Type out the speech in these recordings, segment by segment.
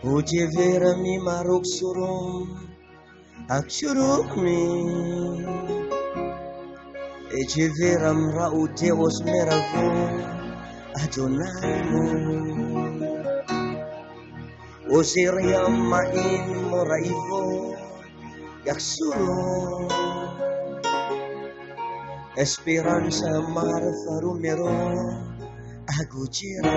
Ujevera mi marok surum akshuruk mi Ejevera mraute osmeravu ajonamu Osiriam main moraivo yaksuru Esperanza marfarumero aguchira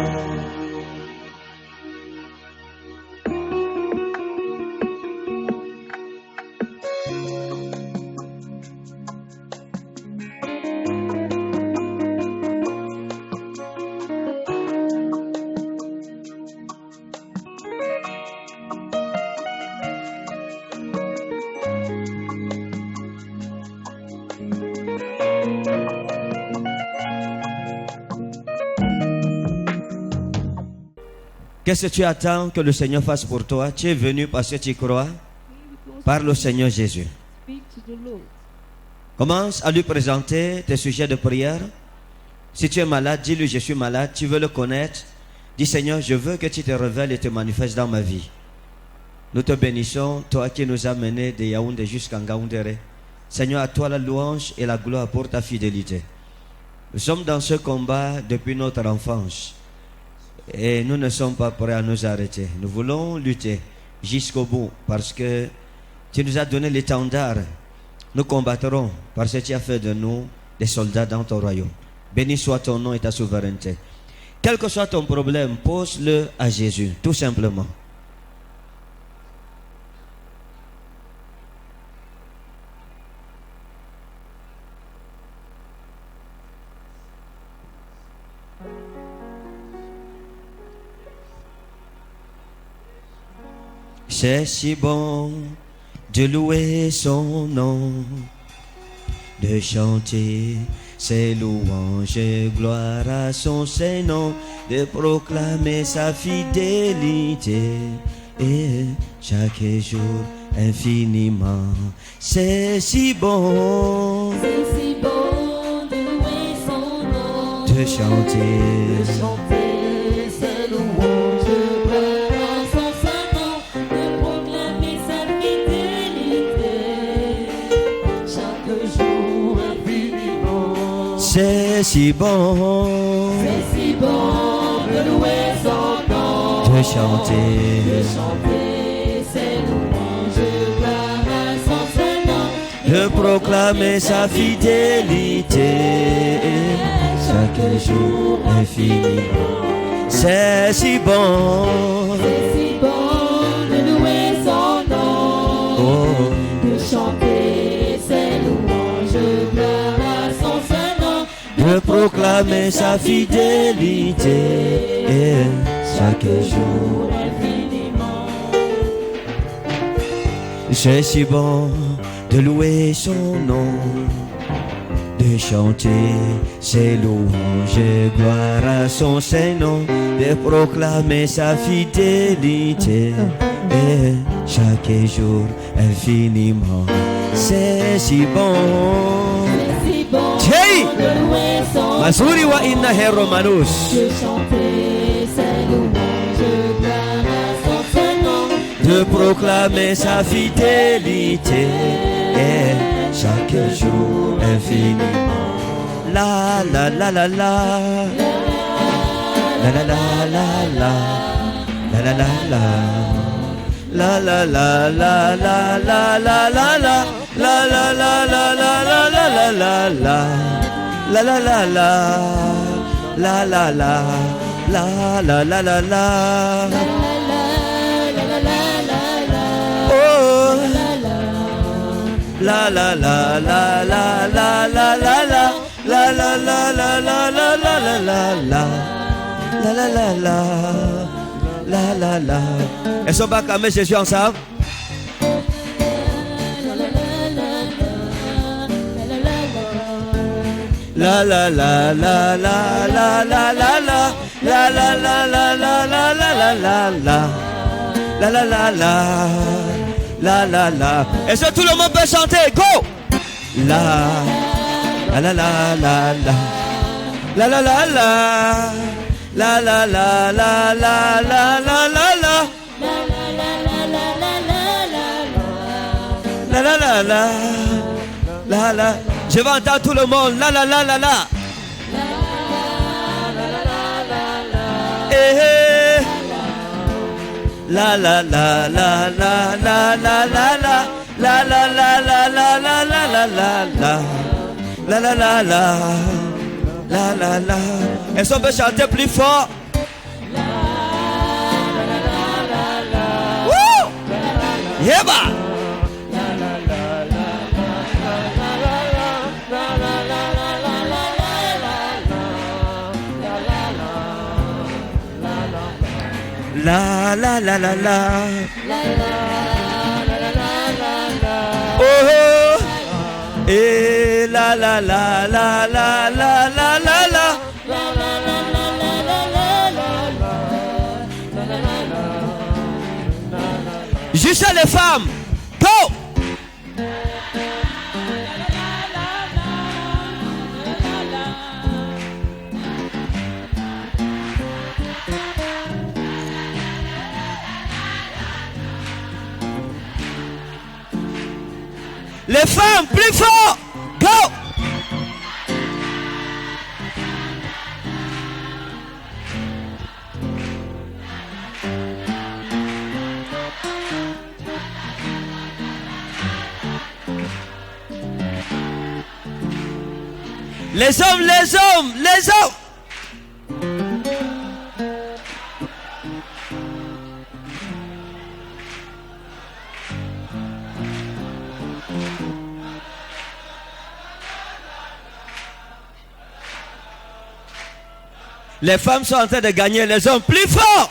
Qu'est-ce que tu attends que le Seigneur fasse pour toi? Tu es venu parce que tu crois. Parle au Seigneur Jésus. Commence à lui présenter tes sujets de prière. Si tu es malade, dis-lui je suis malade. Tu veux le connaître. Dis Seigneur, je veux que tu te révèles et te manifestes dans ma vie. Nous te bénissons, toi qui nous as menés de Yaoundé jusqu'à Ngaoundéré. Seigneur, à toi la louange et la gloire pour ta fidélité. Nous sommes dans ce combat depuis notre enfance. Et nous ne sommes pas prêts à nous arrêter. Nous voulons lutter jusqu'au bout parce que tu nous as donné l'étendard. Nous combattrons parce que tu as fait de nous des soldats dans ton royaume. Béni soit ton nom et ta souveraineté. Quel que soit ton problème, pose-le à Jésus, tout simplement. C'est si bon de louer son nom, de chanter ses louanges et gloire à son Saint-Nom, de proclamer sa fidélité et chaque jour infiniment. C'est si bon de louer son nom, de chanter. C'est si bon de louer son nom, de chanter ses louanges, gloire à son Saint-Nom, de proclamer sa fidélité chaque jour infiniment. C'est si bon de louer son nom, de chanter ses louanges, gloire à son Saint-Nom, de proclamer sa fidélité chaque jour infiniment. C'est si bon de louer son nom, de chanter ses louanges, gloire à son Saint-Nom, de proclamer sa fidélité chaque jour infiniment. C'est si bon. Hey! Masuri wa inna hero manus. De proclamer sa fidélité chaque jour infiniment. La la la la la. La la la la la. La la la la. La la la la la la la la la. La la la la la la la la la la. La la la la. La la la. La la la la la. Oh. La la la la la la la la la. La la la la la la la la la la. La la la la. La la la. Est-ce qu'on va acclamer Jésus ensemble? La la la la la la la la la. La la la la la la la la la la. La la la la. La la la. Est-ce que tout le monde peut chanter? Go! La la la la la la. La la la la. La la la la la la la la la. La la la la. La la. Je vais entendre tout le monde. La la la la la. Eh eh. La la la la la la la la la. La la la la la la la la la la. La la la la. La la la. Est-ce qu'on peut chanter plus fort? Wouh! Yeba! La la la la la. Oh oh. Et la la la la la la la la la. Juste les femmes. Go. Les femmes, plus fort. Go. Les hommes, les hommes, les hommes. Les femmes sont en train de gagner, les hommes plus fort.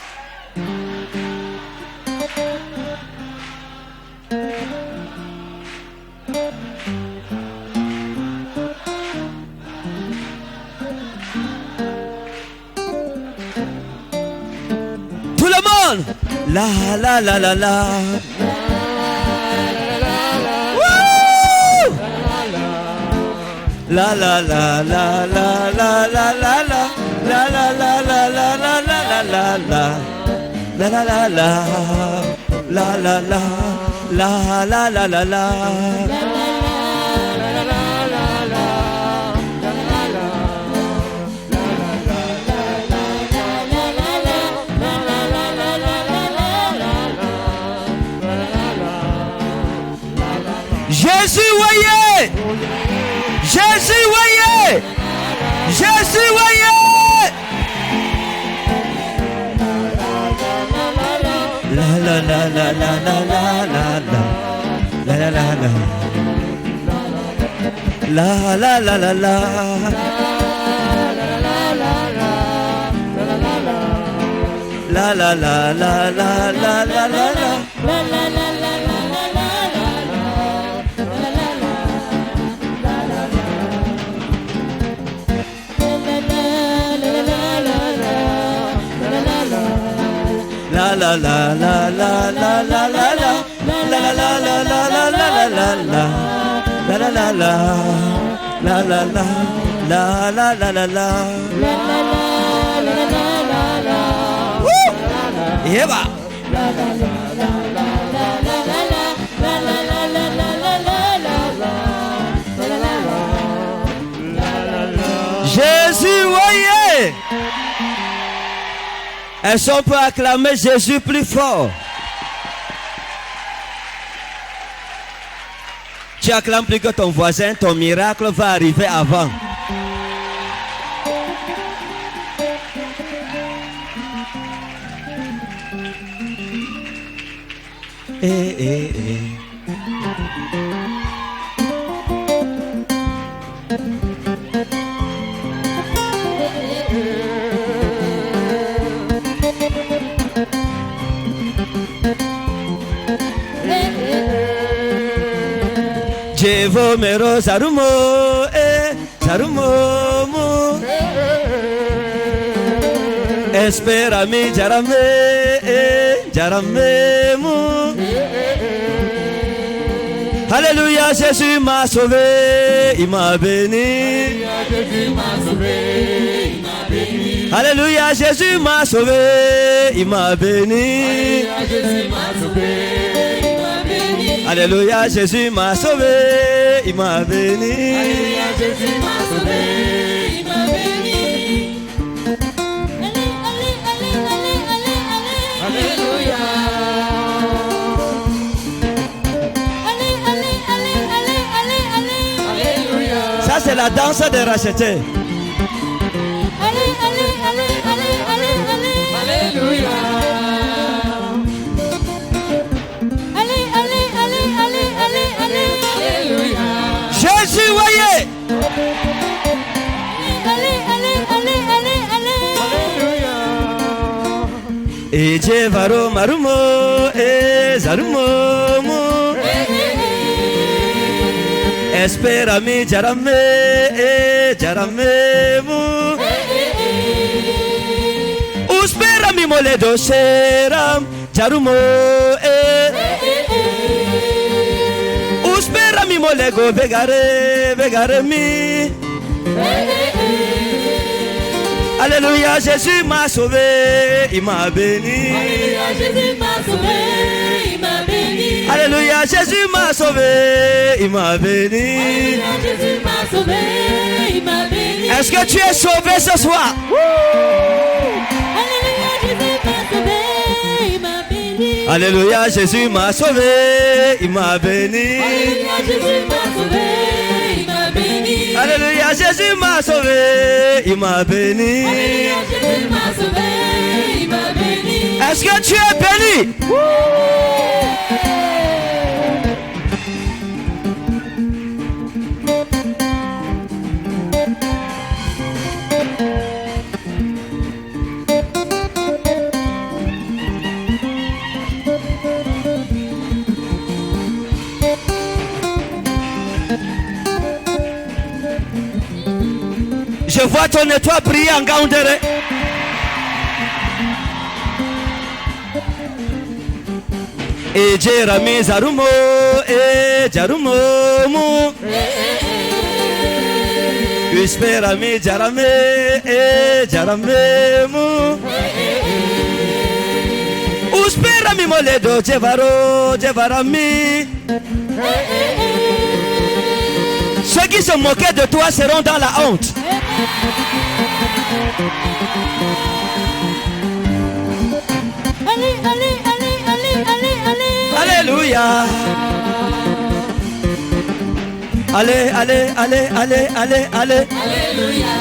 Tout le monde. La la la la la. Wouh! La la la la la la la la la. La la la la la la la la la la. La la la la. La la la. La la la la la. Jésus, voyez! Jésus, voyez! Jésus, voyez! La la la la la la la la la. La la la la. La la la la la. La la la la la la la la la. La la la la la la la la la. La la la la la la la la la la. La la la la. La la la. La la la la la. Woo! Yeba. Jésus, voyez! Est-ce qu'on peut acclamer Jésus plus fort? Tu acclames plus que ton voisin, ton miracle va arriver avant. Eh, eh, eh. Jevo mero zarumo, zarumo mo. Espera mi jarame, jarame mo. Alléluia, Jésus m'a sauvé, il m'a béni. Alléluia, Jésus m'a sauvé, il m'a béni. Alléluia, Jésus m'a sauvé, il m'a béni. Alléluia, Jésus m'a sauvé, il m'a béni. Allez, allez, allez, allez, allez, allez. Alléluia. Allez, allez, allez, allez, allez, allez. Alléluia. Ça, c'est la danse des rachetés. Allez, allez, allez, allez, allez, allez. Alléluia. Allez, allez, allez, allez, allez, allez. Alléluia. Jésus, voyez. Allez, allez, allez, allez, allez. Alléluia. Et Jévaro marumo, et zarumo mo. Espera mi jarame, e jarame mu. Uspera mi moledo seram, jarumo e. Uspera mi molego vegare, vegare mi. Alléluia, Jésus m'a sauvé, il m'a béni. Alléluia, Jésus m'a sauvé, il m'a béni. Alléluia, Jésus m'a sauvé, il m'a béni. Alléluia, Jésus m'a sauvé, il m'a béni. Est-ce que tu es sauvé ce soir? Alléluia, Jésus m'a sauvé, il m'a béni. Alléluia, Jésus m'a sauvé, il m'a béni. Alléluia, Jésus m'a sauvé, il m'a béni. Alléluia, Jésus m'a sauvé, il m'a béni. Alléluia, Jésus m'a sauvé, il m'a béni. Est-ce que tu es béni? Je vois ton étoile briller en Gaoundéré. Et Jérémie Zarumo, et Jarumo mu. Espera mi Jarame, e Jarame mu. Uspera mi moledo, Jévaro, Jévarami. Ceux qui se moquaient de toi seront dans la honte. Allez, allez, allez, allez, allez, allez. Alléluia. Allez, allez, allez, allez, allez, allez. Alléluia.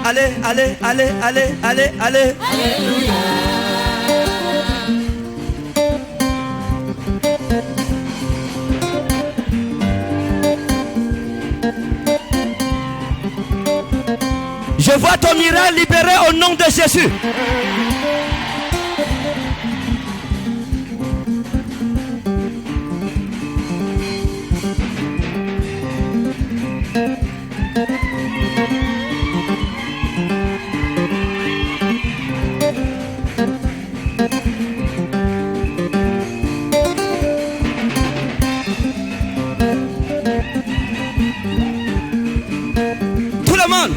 Allez, allez, allez, allez, allez, allez. Alléluia. Je vois ton miracle libéré au nom de Jésus. Tout le monde.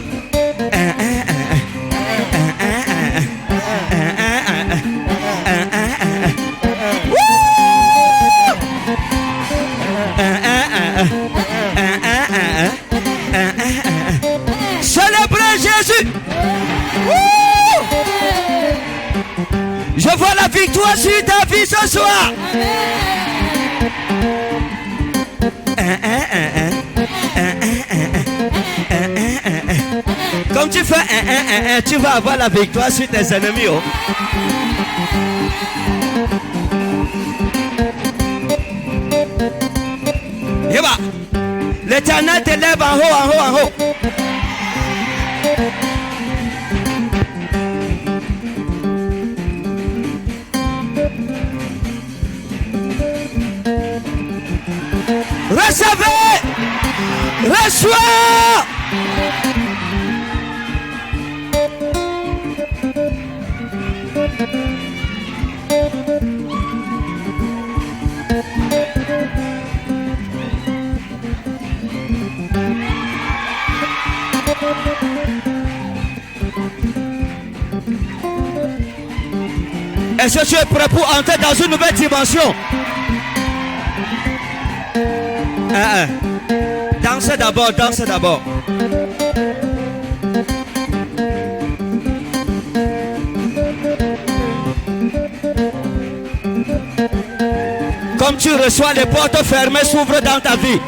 Célébrez Jésus. Je vois la victoire sur ta vie ce soir. Comme tu fais tu vas avoir la victoire sur tes ennemis. Oh. Yeba. L'Éternel t'élève en haut, en haut, en haut. Recevez, reçois. Est-ce que tu es prêt pour entrer dans une nouvelle dimension? Dansez d'abord, dansez d'abord. Comme tu reçois, les portes fermées s'ouvrent dans ta vie.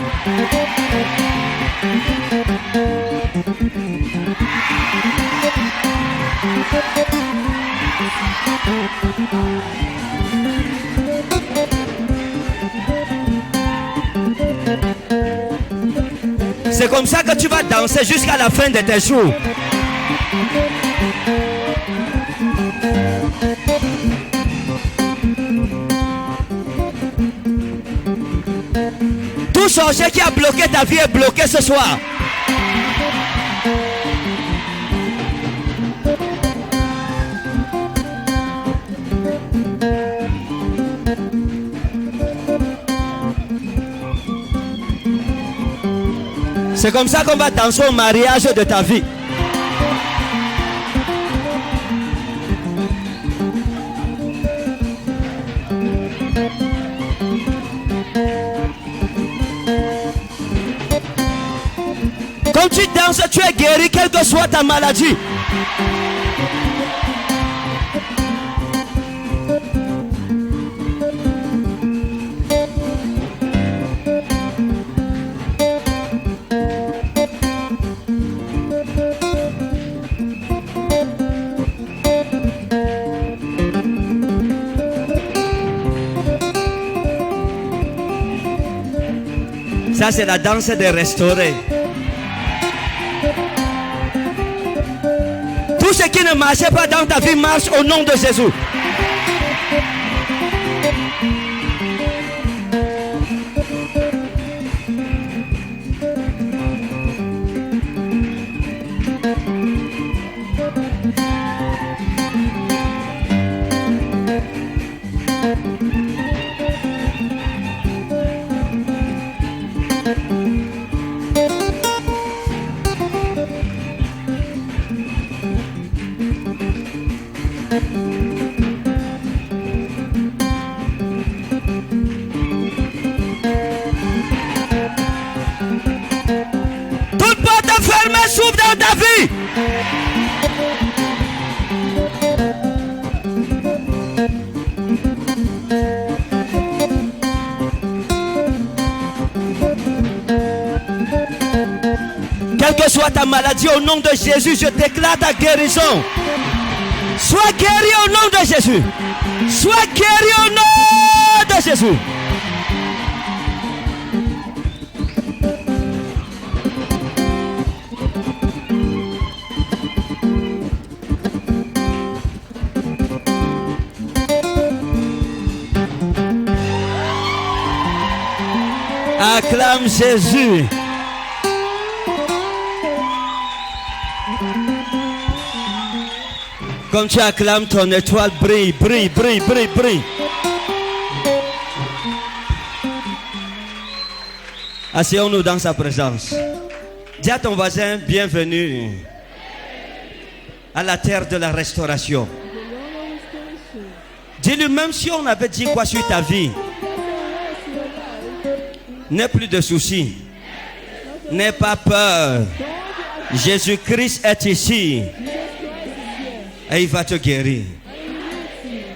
C'est comme ça que tu vas danser jusqu'à la fin de tes jours. Tout sorcier qui a bloqué ta vie est bloqué ce soir. C'est comme ça qu'on va danser au mariage de ta vie. Quand tu danses, tu es guéri, quelle que soit ta maladie. Ça, c'est la danse des restaurés. Tout ce qui ne marchait pas dans ta vie marche au nom de Jésus. Toute porte fermée s'ouvre dans ta vie. Quelle que soit ta maladie, au nom de Jésus, je déclare ta guérison. Sois guéri au nom de Jésus. Sois guéri au nom de Jésus. Acclame Jésus. Comme tu acclames, ton étoile brille, brille, brille, brille, brille. Asseyons-nous dans sa présence. Dis à ton voisin, bienvenue à la terre de la restauration. Dis-lui, même si on avait dit quoi sur ta vie, n'aie plus de soucis, n'aie pas peur. Jésus-Christ est ici. Et il va te guérir.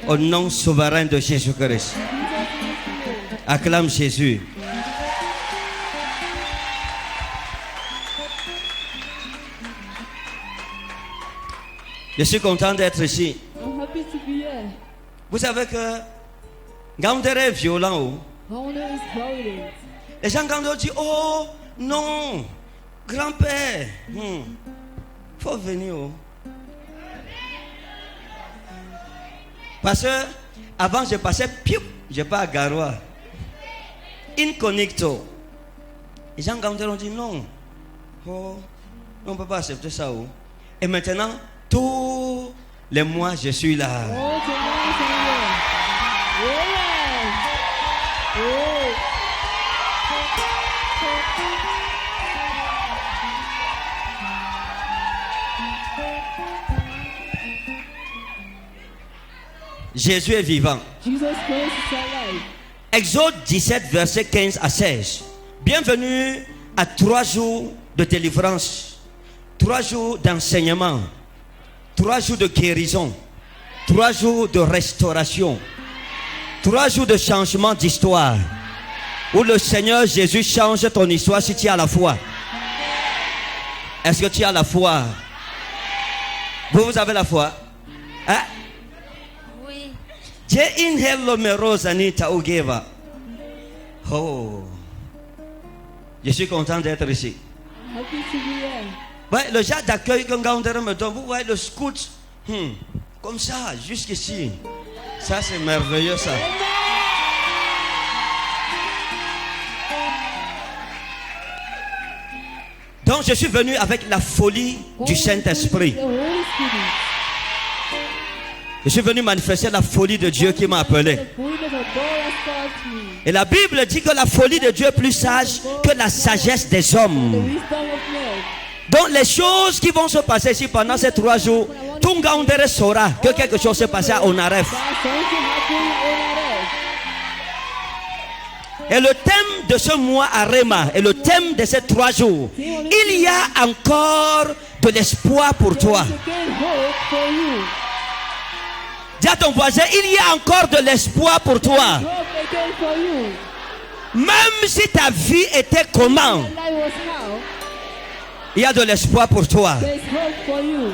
Au nom souverain de Jésus-Christ. Acclame Jésus. Je suis content d'être ici. I'm happy to be here. Vous savez que Gander est violent. Gander is violent. Les gens Gander disent, oh non, grand-père, faut venir. Parce que avant je passais, je pars à Garoua. Incognito. Les gens Gander ont dit non. Oh, on ne peut pas accepter ça. Et maintenant, tous les mois, je suis là. Oh, c'est Jésus est vivant. Jesus Christ is alive. Exode 17, versets 15 à 16. Bienvenue à 3 jours de délivrance, 3 jours d'enseignement, 3 jours de guérison, 3 jours de restauration, 3 jours de changement d'histoire, où le Seigneur Jésus change ton histoire si tu as la foi. Est-ce que tu as la foi? Vous avez la foi? Hein? Oui. Je inhale le meros Anita Ugeva. Oh. Je suis content d'être ici. Happy to be here. Ouais, le genre d'accueil qu'un gars me donne, vous voyez le scout, comme ça, jusqu'ici. Ça, c'est merveilleux, ça. Donc, je suis venu avec la folie du Saint-Esprit. The Holy Spirit. Je suis venu manifester la folie de Dieu qui m'a appelé. The fullness of God has called me. Et la Bible dit que la folie de Dieu est plus sage que la sagesse des The hommes. wisdom of men. Donc les choses qui vont se passer ici pendant ces 3 jours, tout le monde saura que quelque chose s'est passé à Onaref. That something happened on earth. Et le thème de ce mois à Réma et le thème de ces 3 jours, il y a encore de l'espoir pour toi. There is again hope for you. Dis à ton voisin, il y a encore de l'espoir pour toi. Hope again for you. Même si ta vie était comment, Your life was how. il y a de l'espoir pour toi. There is hope for you.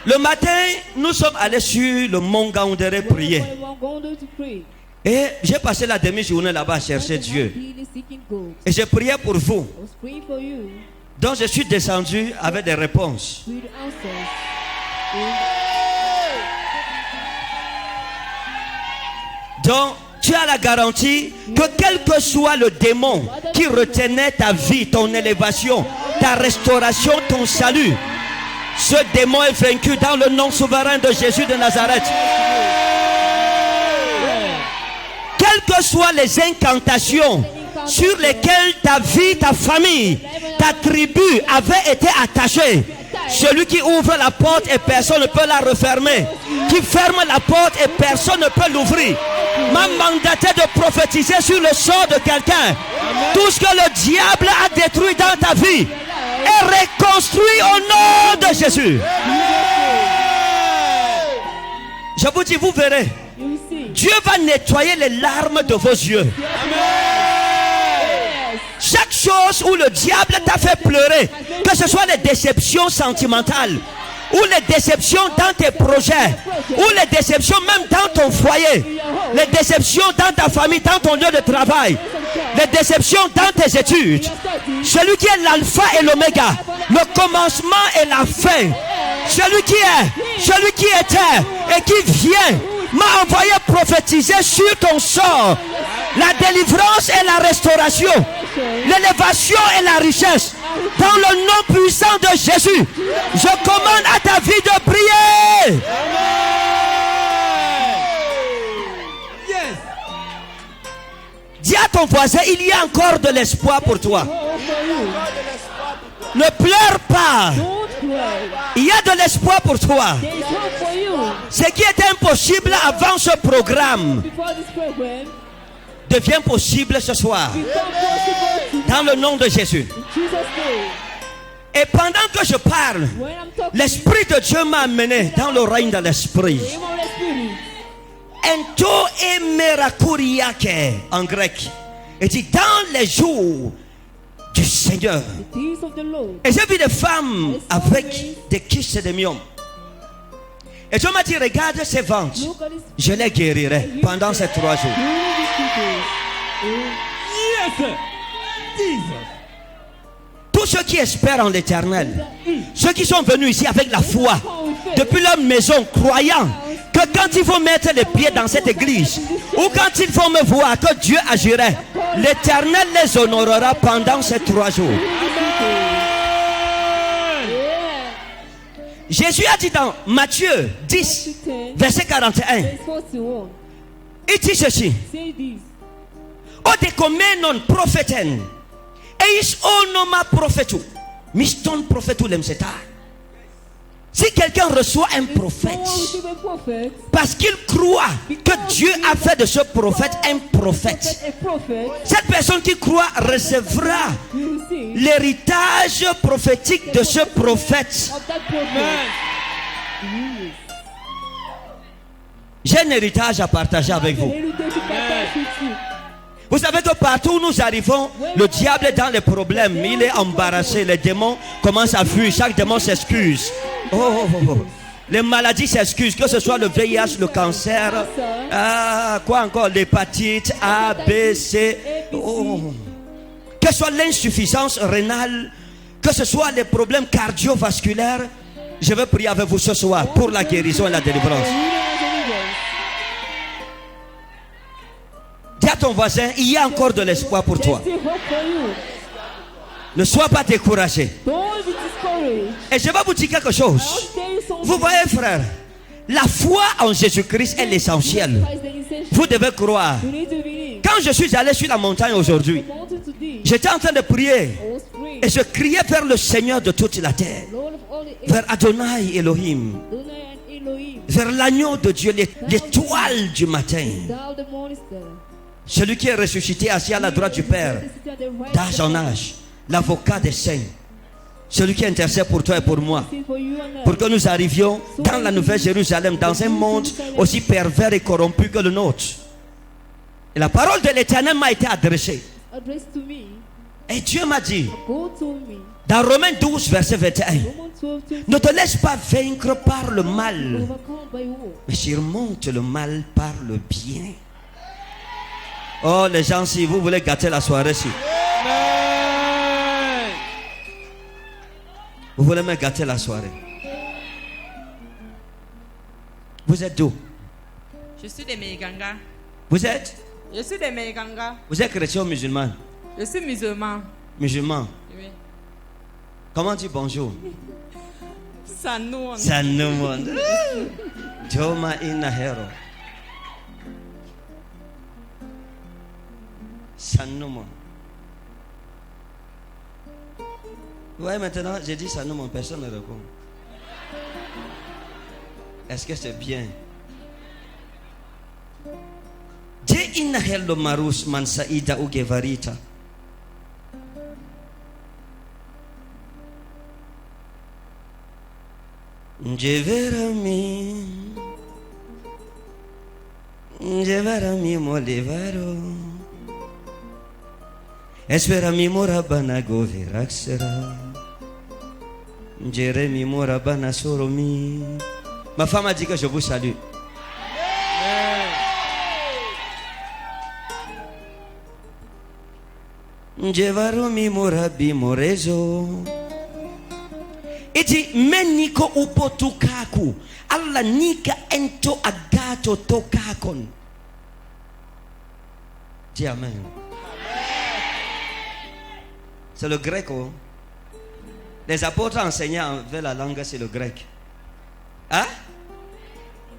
Le matin, nous sommes allés sur le mont Gaoundéré prier. We are going to pray. Et j'ai passé la demi-journée là-bas à chercher Dieu. Really seeking God. Et j'ai prié pour vous. I was praying for you. Donc je suis descendu avec des réponses. With answers. Donc tu as la garantie que quel que soit le démon qui retenait ta vie, ton élévation, ta restauration, ton salut, ce démon est vaincu dans le nom souverain de Jésus de Nazareth. Quelles que soient les incantations sur lesquelles ta vie, ta famille, ta tribu avait été attachée, celui qui ouvre la porte et personne ne peut la refermer, qui ferme la porte et personne ne peut l'ouvrir, m'a mandaté de prophétiser sur le sort de quelqu'un. Tout ce que le diable a détruit dans ta vie est reconstruit au nom de Jésus. Je vous dis, vous verrez, You will see. Dieu va nettoyer les larmes de vos yeux. Chaque chose où le diable t'a fait pleurer, que ce soit les déceptions sentimentales, ou les déceptions dans tes projets, ou les déceptions même dans ton foyer, les déceptions dans ta famille, dans ton lieu de travail, les déceptions dans tes études, celui qui est l'alpha et l'oméga, le commencement et la fin, celui qui est, celui qui était et qui vient, m'a envoyé prophétiser sur ton sort la délivrance et la restauration, l'élévation et la richesse. Dans le nom puissant de Jésus, je commande à ta vie de prier. Dis à ton voisin, il y a encore de l'espoir pour toi. Ne pleure pas. Don't cry. Il y a de l'espoir pour toi. There is hope for you. Ce qui était impossible avant ce programme Before this program, devient possible ce soir. become possible to Dans le nom de Jésus. in Jesus' name. Et pendant que je parle, When I'm talking, l'Esprit de Dieu m'a amené dans le règne de l'Esprit. the name of the Spirit. Ento emerakuriake en grec. Et dit dans les jours du Seigneur. The days of the Lord. Et j'ai vu des femmes avec des kystes de myome. Et Dieu m'a dit, regarde ces ventres. Look at this. Je les guérirai pendant ces 3 jours. Healing these people. Tous ceux qui espèrent en l'éternel, ceux qui sont venus ici avec la foi, depuis leur maison, croyant que quand ils vont mettre les pieds dans cette église, ou quand ils vont me voir que Dieu agirait, l'éternel les honorera pendant ces 3 jours. Jésus a dit dans Matthieu 10, verset 41, Verse 41. il dit ceci: Say this. O dekomenon propheten, eis onoma prophetu, miston prophetu lemseta. Si quelqu'un quelqu'un reçoit un prophète, Someone receive a prophet. parce qu'il croit que Dieu a fait de ce prophète un prophète, A prophet. cette personne qui croit recevra You receive l'héritage prophétique de ce prophète. of that prophet. Yes. J'ai un héritage à partager avec The vous. heritage to partage with you. Vous savez que partout où nous arrivons, le diable est dans les problèmes. Il est embarrassé. Les démons commencent à fuir. Chaque démon s'excuse. Oh. Les maladies s'excusent. Que ce soit le VIH, le cancer, quoi encore, l'hépatite A, B, C. Oh. Que ce soit l'insuffisance rénale, que ce soit les problèmes cardiovasculaires. Je vais prier avec vous ce soir pour la guérison et la délivrance. Dis à ton voisin, il y a encore de l'espoir pour toi. There's still hope for you. Ne sois pas découragé. Don't be discouraged. Et je vais vous dire quelque I chose. want to tell you something. Vous voyez, frère, la foi en Jésus-Christ est l'essentiel. Christ is essential. Vous devez croire. You need to believe. Quand je suis allé sur la montagne aujourd'hui, The mountain today. j'étais en train de prier I was praying. et je criais vers le Seigneur de toute la terre, Lord of all the vers Adonai Elohim, Adonai and Elohim. vers l'agneau de Dieu, l'étoile du matin, Thou the morning star. celui qui est ressuscité assis à la droite du Père, Sit at the right d'âge en âge, l'avocat des saints, celui qui intercède pour toi et pour moi, seat for you and I. pour que nous arrivions dans la Nouvelle Jérusalem, dans un monde aussi pervers et corrompu que le nôtre. Et la parole de l'Éternel m'a été adressée. Addressed to me. Et Dieu m'a dit, God told me. dans Romains 12, verset 21, Romans 12, 20. ne te laisse pas vaincre par le mal, Overcome by war. mais surmonte le mal par le bien. Oh, les gens, si vous voulez gâter la soirée, si vous voulez me gâter la soirée, vous êtes d'où? Je suis de Meiganga. Vous êtes chrétien ou musulman? Je suis musulman. Musulman. Oui. Comment on dit bonjour? Sanoun. Sanoun. Joma inahero. Sanoun. Ouais, maintenant, j'ai dit Sanoun, personne ne répond. Est-ce que c'est bien? Je inahelo marus mansaida ugevarita. Njeverami molevaro. Esperami morabana goveraxera. Jeremi morabana soromi. Ma femme a dit que je vous salue. Njevarumi morabi morezo. Iti meniko upotukaku. Allah nika ento agato tokakon. Dis amen. C'est le grec. Oh. Les apôtres enseignaient avec la langue, c'est le grec. Hein?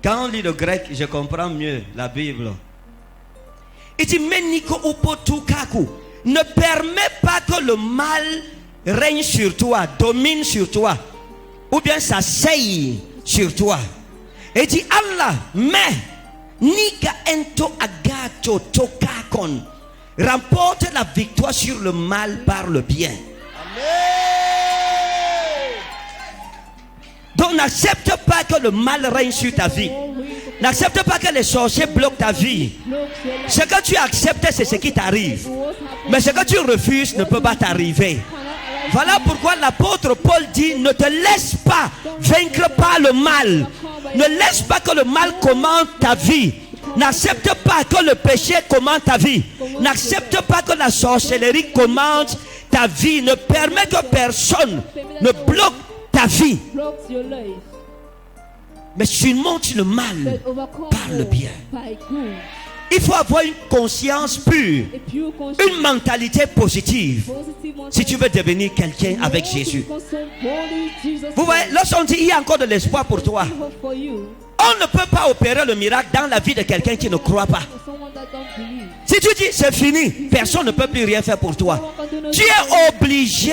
Quand on lit le grec, je comprends mieux la Bible. Iti meniko upotukaku. Ne permets pas que le mal règne sur toi, domine sur toi, ou bien s'asseye sur toi. Et dit Allah, mais nika ento agato tokakon, remporte la victoire sur le mal par le bien. Donc n'accepte pas que le mal règne sur ta vie. N'accepte pas que les sorciers bloquent ta vie. Ce que tu acceptes, c'est ce qui t'arrive. Mais ce que tu refuses ne peut pas t'arriver. Voilà pourquoi l'apôtre Paul dit, ne te laisse pas vaincre par le mal. Ne laisse pas que le mal commande ta vie. N'accepte pas que le péché commande ta vie. N'accepte pas que la sorcellerie commande ta vie. Ne permets que personne ne bloque ta vie. Mais surmonte le mal par le bien. Il faut avoir une conscience pure, une mentalité positive, si tu veux devenir quelqu'un avec Jésus. Vous voyez, lorsqu'on dit il y a encore de l'espoir pour toi, on ne peut pas opérer le miracle dans la vie de quelqu'un qui ne croit pas. Si tu dis c'est fini, personne ne peut plus rien faire pour toi. Tu es obligé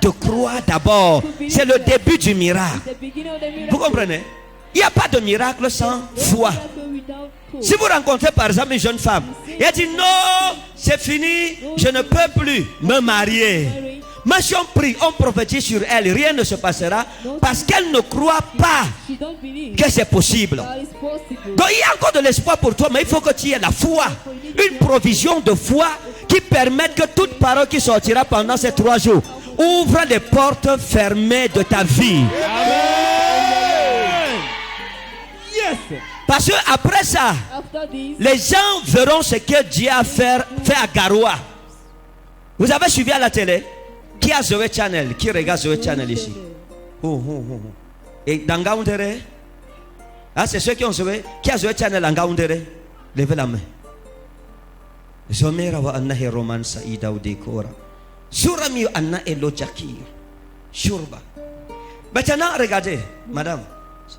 de croire d'abord. C'est le début du miracle. Vous comprenez? Il n'y a pas de miracle sans foi. Si vous rencontrez par exemple une jeune femme, et elle dit non, c'est fini, je ne peux plus me marier. Mais si on prie, on prophétise sur elle, rien ne se passera parce qu'elle ne croit pas que c'est possible. Donc il y a encore de l'espoir pour toi, mais il faut que tu aies la foi. Une provision de foi qui permette que toute parole qui sortira pendant ces 3 jours ouvre les portes fermées de ta vie. Parce que après ça, les gens verront ce que Dieu a fait à Garoua. Vous avez suivi à la télé? Qui a Zoé Channel? Qui regarde Zoé Channel ici? Et dans Gaoundere? Ah, c'est ceux qui ont Zoé. Qui a Zoé Channel en Gaoundere? Levez la main. Zomera wa anna he roman saïda ou décora. Surami anna elo jakir. Shurba. Maintenant, regardez, madame.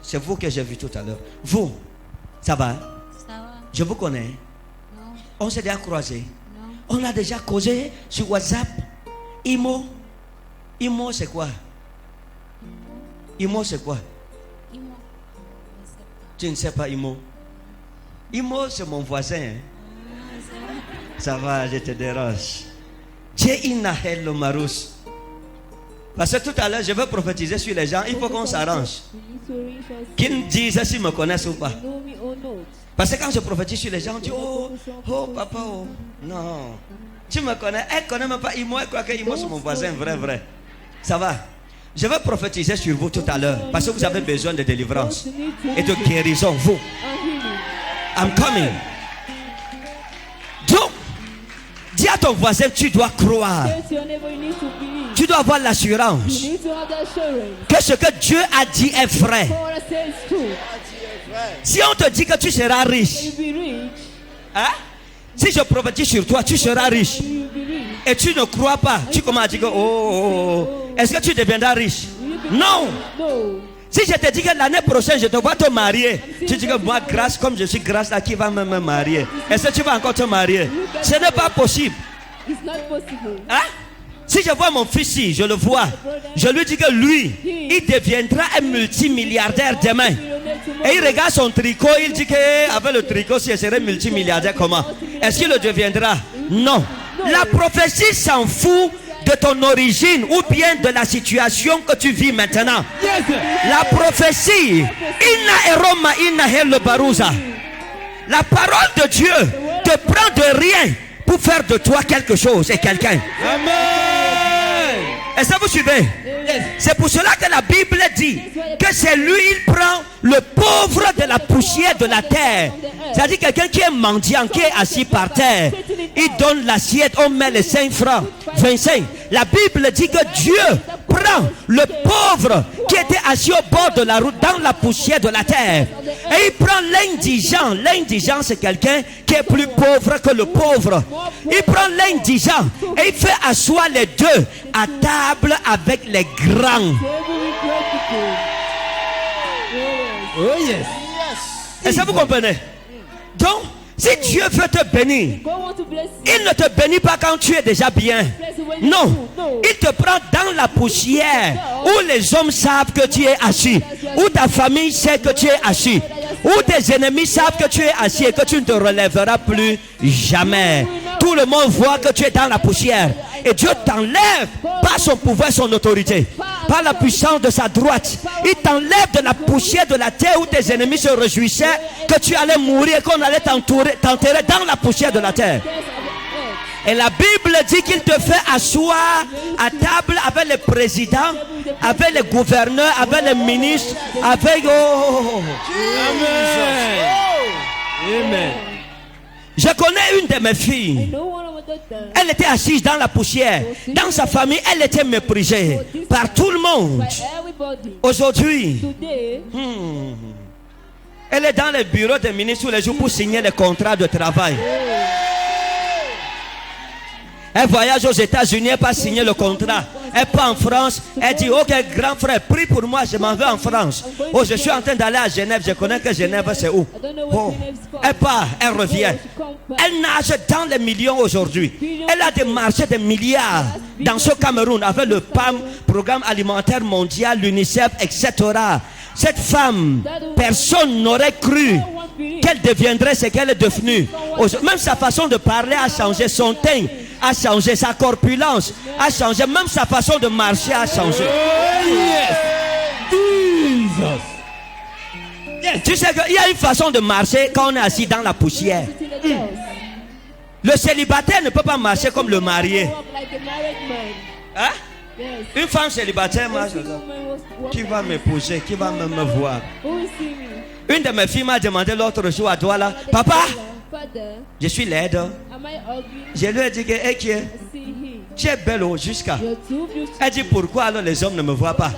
C'est vous que j'ai vu tout à l'heure. Vous, ça va? Ça va. Je vous connais. Non. On s'est déjà croisés. Non. On a déjà causé sur WhatsApp. Imo. Imo, c'est quoi? Imo, c'est quoi? Imo. Tu ne sais pas Imo? Imo, c'est mon voisin. Hein? Ça va, je te dérange. J'ai une nahel le marous. Parce que tout à l'heure, je veux prophétiser sur les gens. Il faut qu'on s'arrange. Qu'ils me disent s'ils me connaissent ou pas. Parce que quand je prophétise sur les gens, on dit oh papa, oh. Non. Tu me connais, elle ne connaît même pas Imo, elle croit que Imo c'est mon voisin, vrai. Ça va. Je vais prophétiser sur vous tout à l'heure. Parce que vous avez besoin de délivrance et de guérison. Vous. I'm coming. Donc, dis à ton voisin, tu dois croire. Tu dois avoir l'assurance que ce que Dieu a dit est vrai. Si on te dit que tu seras riche, hein? Si je prophétise sur toi, tu seras riche. Et tu ne crois pas. Tu commences à dire que est-ce que tu deviendras riche? Non. Si je te dis que l'année prochaine, je te vois te marier, tu dis que moi, grâce, comme je suis grâce à qui va me marier, est-ce que tu vas encore te marier? Ce n'est pas possible. Hein? Si je vois mon fils ici, je le vois, je lui dis que lui, il deviendra un multimilliardaire demain. Et il regarde son tricot, il dit qu'avec le tricot, si il serait multimilliardaire, comment? Est-ce qu'il le deviendra? Non. La prophétie s'en fout de ton origine ou bien de la situation que tu vis maintenant. La prophétie, Inna Eroma Inna Hel Barouza. La parole de Dieu te prend de rien pour faire de toi quelque chose et quelqu'un. Amen. Est-ce que vous suivez? C'est pour cela que la Bible dit que c'est lui, il prend le pauvre de la poussière de la terre. C'est-à-dire quelqu'un qui est mendiant, qui est assis par terre. Il donne l'assiette, on met les 5 francs, 25. La Bible dit que Dieu prend le pauvre qui était assis au bord de la route dans la poussière de la terre. Et il prend l'indigent. L'indigent, c'est quelqu'un qui est plus pauvre que le pauvre. Il prend l'indigent et il fait asseoir les deux à table avec les grands. Oh yes. Est-ce que vous comprenez? Donc, si Dieu veut te bénir, il ne te bénit pas quand tu es déjà bien. Non, il te prend dans la poussière où les hommes savent que tu es assis, où ta famille sait que tu es assis, où tes ennemis savent que tu es assis et que tu ne te relèveras plus jamais. Tout le monde voit que tu es dans la poussière. Et Dieu t'enlève par son pouvoir, son autorité, par la puissance de sa droite. Il t'enlève de la poussière de la terre où tes ennemis se réjouissaient que tu allais mourir et qu'on allait t'enterrer dans la poussière de la terre. Et la Bible dit qu'il te fait asseoir à table avec les présidents, avec les gouverneurs, avec les ministres, avec... Amen. Amen. Je connais une de mes filles. Elle était assise dans la poussière. Dans sa famille, elle était méprisée par tout le monde. Aujourd'hui, elle est dans les bureaux des ministres tous les jours pour signer les contrats de travail. Elle voyage aux États-Unis, elle pas signer le contrat. Elle part en France. Elle dit, ok, grand frère, prie pour moi, je m'en vais en France. Oh, je suis en train d'aller à Genève. Je connais que Genève, c'est où? Oh. Elle part, elle revient. Elle nage dans les millions aujourd'hui. Elle a des marchés de milliards dans ce Cameroun avec le PAM, Programme Alimentaire Mondial, l'UNICEF, etc. Cette femme, personne n'aurait cru qu'elle deviendrait ce qu'elle est devenue. Même sa façon de parler a changé, son teint a changé, sa corpulence a changé, même sa façon de marcher a changé. Tu sais qu'il y a une façon de marcher quand on est assis dans la poussière. Le célibataire ne peut pas marcher comme le marié. Hein? Une femme célibataire marche. Qui va m'épouser? Qui va me voir? Une de mes filles m'a demandé l'autre jour à Douala, papa, je suis laide. Je lui ai dit que tu es belle jusqu'à. Elle dit pourquoi alors les hommes ne me voient pas?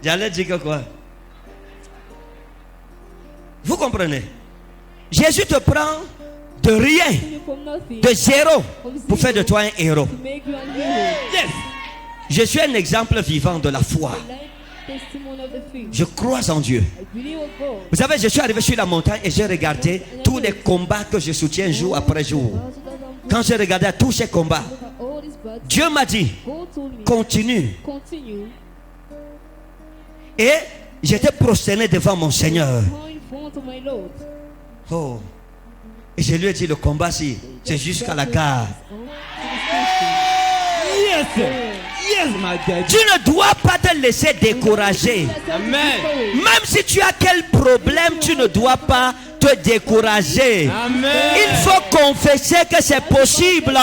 J'allais dire que quoi? Vous comprenez? Jésus te prend de rien, de zéro, pour faire de toi un héros. Yes. Je suis un exemple vivant de la foi. Je crois en Dieu. Vous savez, je suis arrivé sur la montagne et j'ai regardé tous les combats que je soutiens jour après jour. Quand j'ai regardé tous ces combats, Dieu m'a dit, continue. Et j'étais prosterné devant mon Seigneur. Oh. Et je lui ai dit, le combat, c'est jusqu'à la gare. Yes, yes, my dad. Tu ne dois pas te laisser décourager. Amen. Même si tu as quel problème, tu ne dois pas te décourager. Amen. Il faut confesser que c'est possible.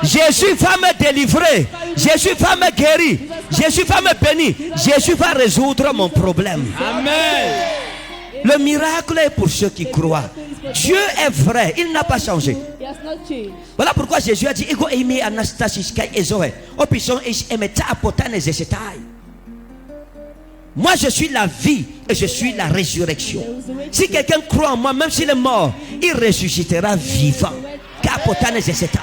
Jésus va me délivrer. Jésus va me guérir. Jésus va me bénir. Jésus va résoudre mon problème. Amen. Le miracle est pour ceux qui croient. Dieu est vrai, il n'a pas changé. Voilà pourquoi Jésus a dit Ego emi anastasis kai ezoe. Opison is emeta apotane zesetai. Moi je suis la vie et je suis la résurrection. Si quelqu'un croit en moi, même s'il est mort, il ressuscitera vivant. Kapotane zesetai.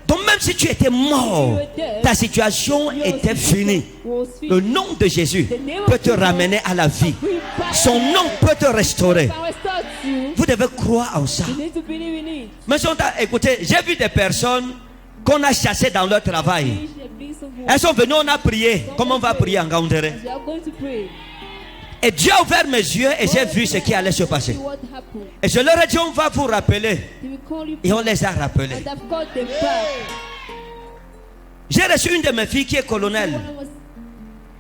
Donc même si tu étais mort, ta situation était finie. Le nom de Jésus peut te ramener à la vie. Son nom peut te restaurer. Vous devez croire en ça. Mais écoutez, j'ai vu des personnes qu'on a chassées dans leur travail. Elles sont venues, on a prié. Comment on va prier en Gaoundéré? Et Dieu a ouvert mes yeux et j'ai vu ce qui allait se passer. Et je leur ai dit, on va vous rappeler. Et on les a rappelés. J'ai reçu une de mes filles qui est colonel.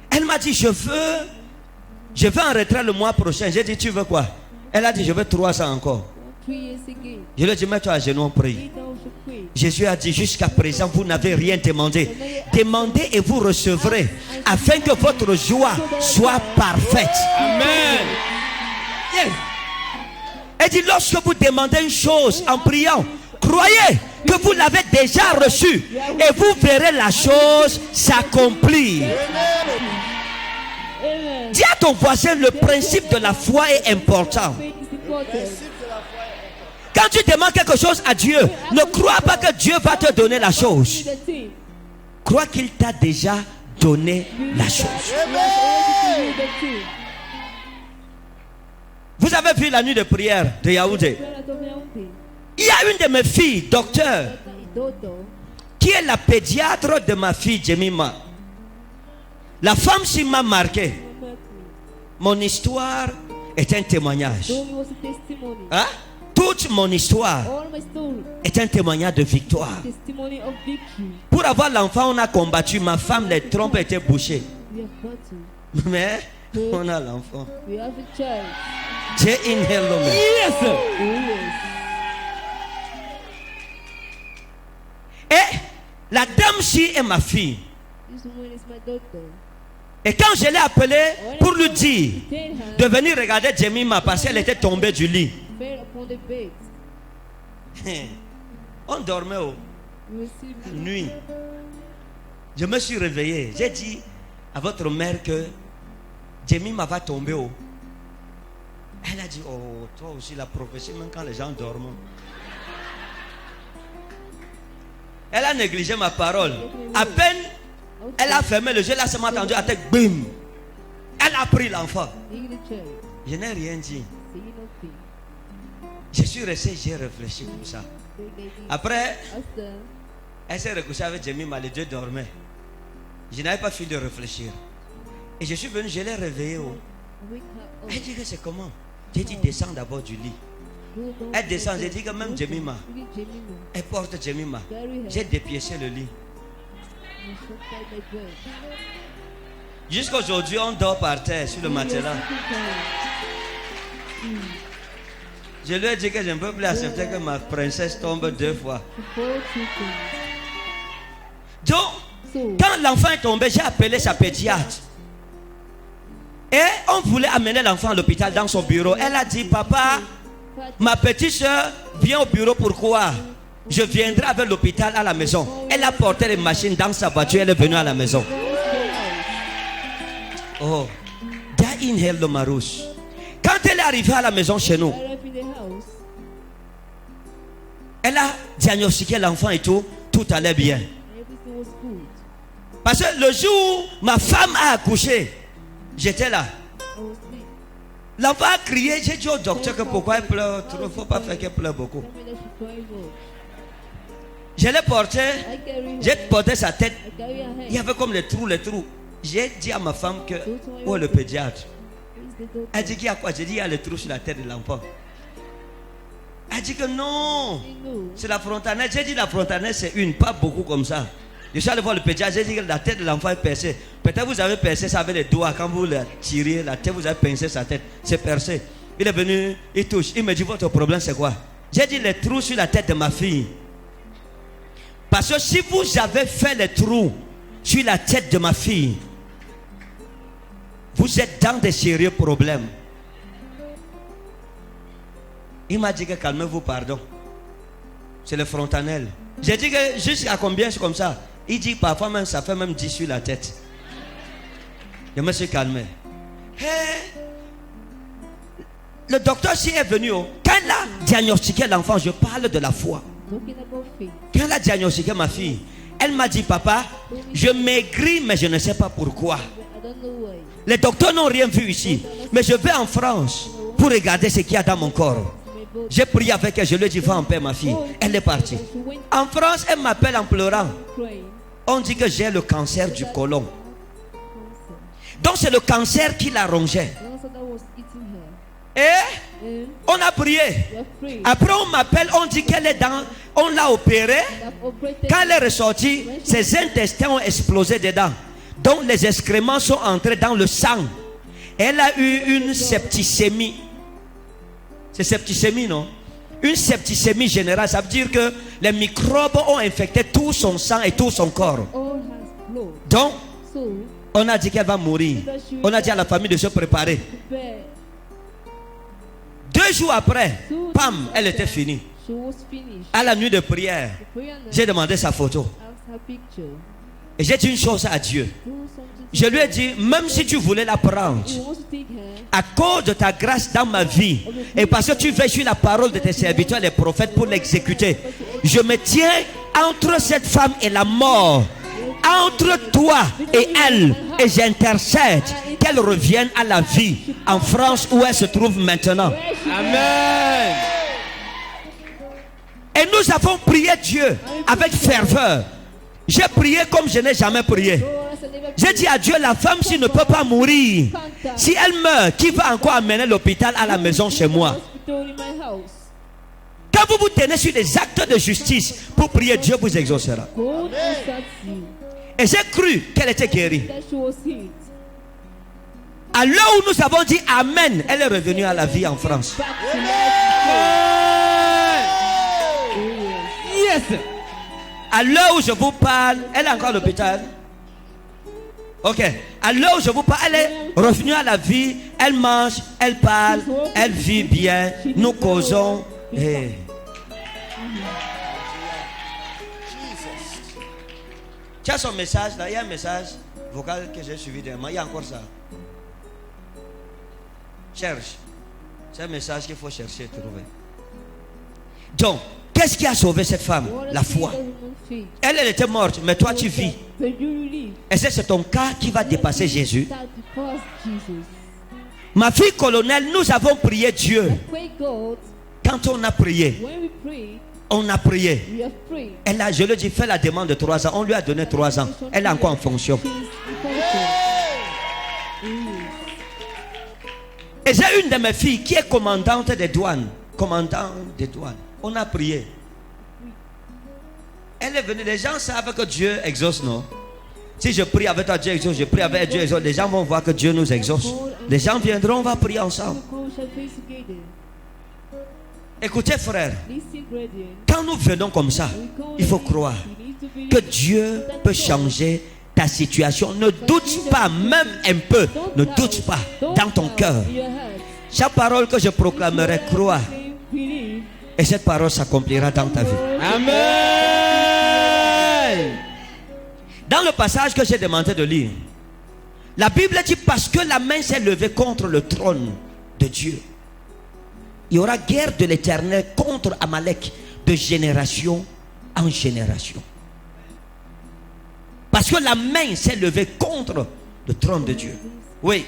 Elle m'a dit, je veux en retrait le mois prochain. J'ai dit, tu veux quoi? Elle a dit, je veux 300 encore. Je lui ai dit, mets-toi à genoux, on prie. Jésus a dit, jusqu'à présent, vous n'avez rien demandé. Demandez et vous recevrez, afin que votre joie soit parfaite. Amen. Yes. Elle dit, lorsque vous demandez une chose en priant, croyez que vous l'avez déjà reçue et vous verrez la chose s'accomplir. Dis à ton voisin, le principe de la foi est important. Quand tu demandes quelque chose à Dieu, ne crois pas que Dieu va te donner la chose. Crois qu'il t'a déjà donné la chose. Vous avez vu la nuit de prière de Yaoundé? Il y a une de mes filles, docteur, qui est la pédiatre de ma fille Jemima. La femme qui m'a marqué. Mon histoire est un témoignage. Hein? Toute mon histoire est un témoignage de victoire. Pour avoir l'enfant, on a combattu. Ma femme, les trompes étaient bouchées. Mais on a l'enfant. J'ai une hello. Yes. Et la dame-ci est ma fille. Et quand je l'ai appelée pour lui dire de venir regarder Jemima parce qu'elle était tombée du lit. On dormait la nuit. Je me suis réveillé. J'ai dit à votre mère que Jemima va tomber. Elle a dit, oh, toi aussi la prophétie, même quand les gens dorment. Elle a négligé ma parole. À peine elle a fermé le jeu, elle a seulement entendu la tête, bim. Elle a pris l'enfant. Je n'ai rien dit. Je suis resté, j'ai réfléchi comme ça. Après, elle s'est recouchée avec Jemima, les deux dormaient. Je n'avais pas fini de réfléchir. Et je suis venu, je l'ai réveillée. Elle dit que c'est comment? J'ai dit descends d'abord du lit. Elle descend, j'ai dit que même Jemima, elle porte Jemima. J'ai dépiécé le lit. Jusqu'à aujourd'hui, on dort par terre sur le matelas. Je lui ai dit que je ne peux plus accepter que ma princesse tombe 2 fois. Donc, quand l'enfant est tombé, j'ai appelé sa pédiatre. Et on voulait amener l'enfant à l'hôpital dans son bureau. Elle a dit, papa, ma petite soeur vient au bureau, pourquoi? Je viendrai avec l'hôpital à la maison. Elle a porté les machines dans sa voiture, elle est venue à la maison. Oh, Dainhel de Marouche. Quand elle est arrivée à la maison chez nous, elle a diagnostiqué l'enfant et tout allait bien. Parce que le jour où ma femme a accouché, j'étais là. L'enfant a crié, j'ai dit au docteur que pourquoi elle pleure trop, il ne faut pas faire qu'elle pleure beaucoup. Je l'ai porté, j'ai porté sa tête, il y avait comme les trous. J'ai dit à ma femme que, où est le pédiatre? Elle dit qu'il y a quoi? J'ai dit il y a les trous sur la tête de l'enfant. Elle dit que non, c'est la frontanelle. J'ai dit la frontanelle c'est une, pas beaucoup comme ça. Je suis allé voir le pédiatre, j'ai dit que la tête de l'enfant est percée. Peut-être vous avez percé ça avec les doigts. Quand vous la tirez, la tête, vous avez pincé sa tête. C'est percé. Il est venu, il touche. Il me dit, votre problème c'est quoi? J'ai dit les trous sur la tête de ma fille. Parce que si vous avez fait les trous sur la tête de ma fille, vous êtes dans des sérieux problèmes. Il m'a dit que calmez-vous, pardon. C'est le frontanel. J'ai dit que jusqu'à combien c'est comme ça? Il dit parfois même ça fait même 10 sur la tête. Je me suis calmé. Hey, le docteur s'y est venu. Quand il a diagnostiqué l'enfant, je parle de la foi. Quand elle a diagnostiqué ma fille, elle m'a dit papa, je maigris mais je ne sais pas pourquoi. Les docteurs n'ont rien vu ici. Mais je vais en France pour regarder ce qu'il y a dans mon corps. J'ai prié avec elle, je lui ai dit va en paix ma fille. Elle est partie. En France, elle m'appelle en pleurant. On dit que j'ai le cancer du côlon. Donc c'est le cancer qui la rongeait. Et on a prié. Après on m'appelle, on dit qu'elle est dans... On l'a opérée. Quand elle est ressortie, ses intestins ont explosé dedans. Donc les excréments sont entrés dans le sang. Elle a eu une septicémie. C'est septicémie, non? Une septicémie générale, ça veut dire que les microbes ont infecté tout son sang et tout son corps. Donc, on a dit qu'elle va mourir. On a dit à la famille de se préparer. 2 jours après, pam, elle était finie. À la nuit de prière, j'ai demandé sa photo. Et j'ai dit une chose à Dieu. Je lui ai dit, même si tu voulais la prendre, à cause de ta grâce dans ma vie, et parce que tu veilles sur la parole de tes serviteurs, les prophètes, pour l'exécuter, je me tiens entre cette femme et la mort, entre toi et elle, et j'intercède qu'elle revienne à la vie en France où elle se trouve maintenant. Amen. Et nous avons prié Dieu avec ferveur. J'ai prié comme je n'ai jamais prié. J'ai dit à Dieu, la femme s'il ne peut pas mourir, si elle meurt, qui va encore amener l'hôpital à la maison chez moi? Quand vous vous tenez sur des actes de justice pour prier, Dieu vous exaucera. Et j'ai cru qu'elle était guérie. À l'heure où nous avons dit Amen, elle est revenue à la vie en France. Yes. À l'heure où je vous parle, elle est encore à l'hôpital. Ok. À l'heure où je vous parle, elle est revenue à la vie. Elle mange, elle parle, elle vit bien. Nous causons. Hey. Tu as son message là, il y a un message vocal que j'ai suivi dernièrement. Il y a encore ça. Cherche. C'est un message qu'il faut chercher et trouver. Donc, Qu'est-ce qui a sauvé cette femme? La foi. Elle était morte, mais toi tu vis. Et c'est ton cas qui va dépasser Jésus. Ma fille colonel, nous avons prié Dieu. Quand on a prié, on a prié. Elle a, je le dis, fait la demande de 3 ans. On lui a donné 3 ans. Elle est encore en fonction. Et j'ai une de mes filles qui est commandante des douanes. Commandante des douanes. On a prié. Elle est venue. Les gens savent que Dieu exauce, non? Si je prie avec toi, Dieu exauce. Je prie avec Dieu exauce. Les gens vont voir que Dieu nous exauce. Les gens viendront, on va prier ensemble. Écoutez frère, quand nous venons comme ça, il faut croire que Dieu peut changer ta situation. Ne doute pas, même un peu. Ne doute pas dans ton cœur. Chaque parole que je proclamerai, crois. Et cette parole s'accomplira dans ta vie. Amen. Dans le passage que j'ai demandé de lire, la Bible dit parce que la main s'est levée contre le trône de Dieu. Il y aura guerre de l'Éternel contre Amalek de génération en génération. Parce que la main s'est levée contre le trône de Dieu. Oui.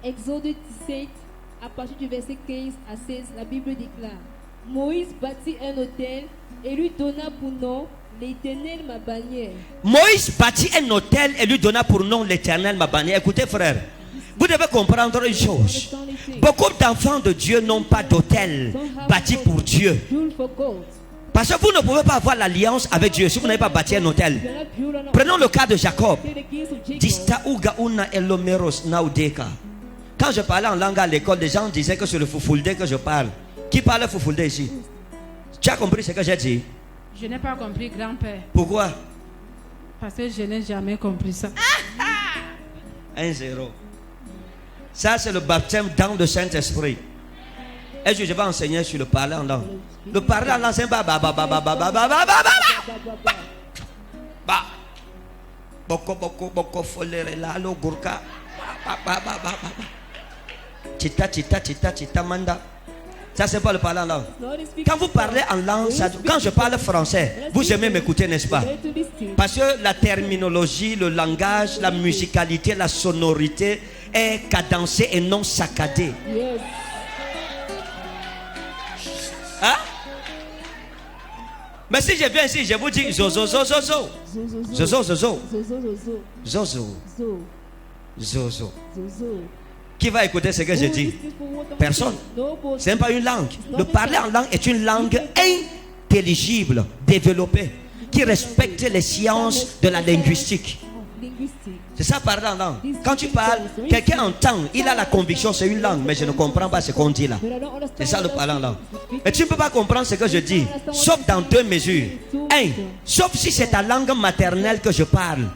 Exode 17, à partir du verset 15 à 16, la Bible déclare: Moïse bâtit un autel et lui donna pour nom l'Éternel ma bannière. Moïse bâtit un autel et lui donna pour nom l'Éternel ma bannière. Écoutez frère, vous devez comprendre une chose. Beaucoup d'enfants de Dieu n'ont pas d'autel bâti pour Dieu. Parce que vous ne pouvez pas avoir l'alliance avec Dieu si vous n'avez pas bâti un autel. Prenons le cas de Jacob. Quand je parlais en langue à l'école, les gens disaient que c'est le Fufulde que je parle. Qui parle Fufulde ici? Tu as compris ce que j'ai dit? Je n'ai pas compris, grand-père. Pourquoi? Parce que je n'ai jamais compris ça. 1-0. Ça, c'est le baptême dans le Saint-Esprit. Et je vais enseigner sur le parler en langue. Le parler en langue, c'est ba. Boko, folere, la, lo, gurka. Chita, manda. Ça, c'est pas le parler en langue. Quand vous parlez en langue, quand je parle français, vous aimez m'écouter, n'est-ce pas? Parce que la terminologie, le langage, la musicalité, la sonorité est cadencée et non saccadée. Hein? Mais si je viens ici, je vous dis zozo. Qui va écouter ce que je dis? Personne. Ce n'est pas une langue. Le parler en langue est une langue intelligible, développée, qui respecte les sciences de la linguistique. C'est ça parler en langue. Quand tu parles, quelqu'un entend, il a la conviction, c'est une langue, mais je ne comprends pas ce qu'on dit là. C'est ça le parler en langue. Et tu ne peux pas comprendre ce que je dis, sauf dans 2 mesures. 1, sauf si c'est ta langue maternelle que je parle.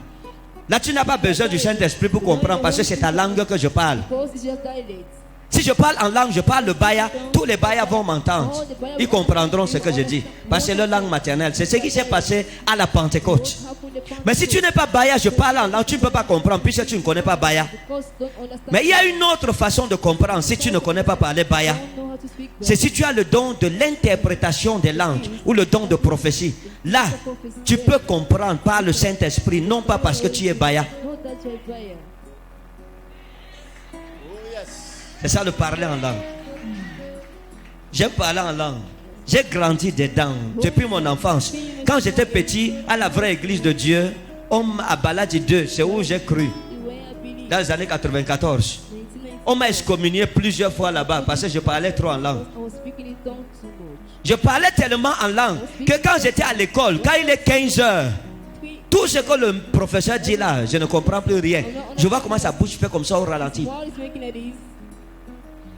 Là, tu n'as pas besoin du Saint-Esprit pour comprendre parce que c'est ta langue que je parle. Si je parle en langue, je parle le baya, tous les bayas vont m'entendre. Ils comprendront ce que je dis. Parce que c'est leur langue maternelle. C'est ce qui s'est passé à la Pentecôte. Mais si tu n'es pas baya, je parle en langue, tu ne peux pas comprendre puisque tu ne connais pas baya. Mais il y a une autre façon de comprendre si tu ne connais pas parler baya. C'est si tu as le don de l'interprétation des langues ou le don de prophétie. Là, tu peux comprendre par le Saint-Esprit, non pas parce que tu es baya. C'est ça le parler en langue. J'aime parler en langue. J'ai grandi dedans depuis mon enfance. Quand j'étais petit, à la vraie église de Dieu, à Baladi 2, c'est où j'ai cru. Dans les années 94. On m'a excommunié plusieurs fois là-bas parce que je parlais trop en langue. Je parlais tellement en langue que quand j'étais à l'école, quand il est 15 heures, tout ce que le professeur dit là, je ne comprends plus rien. Je vois comment sa bouche fait comme ça au ralenti.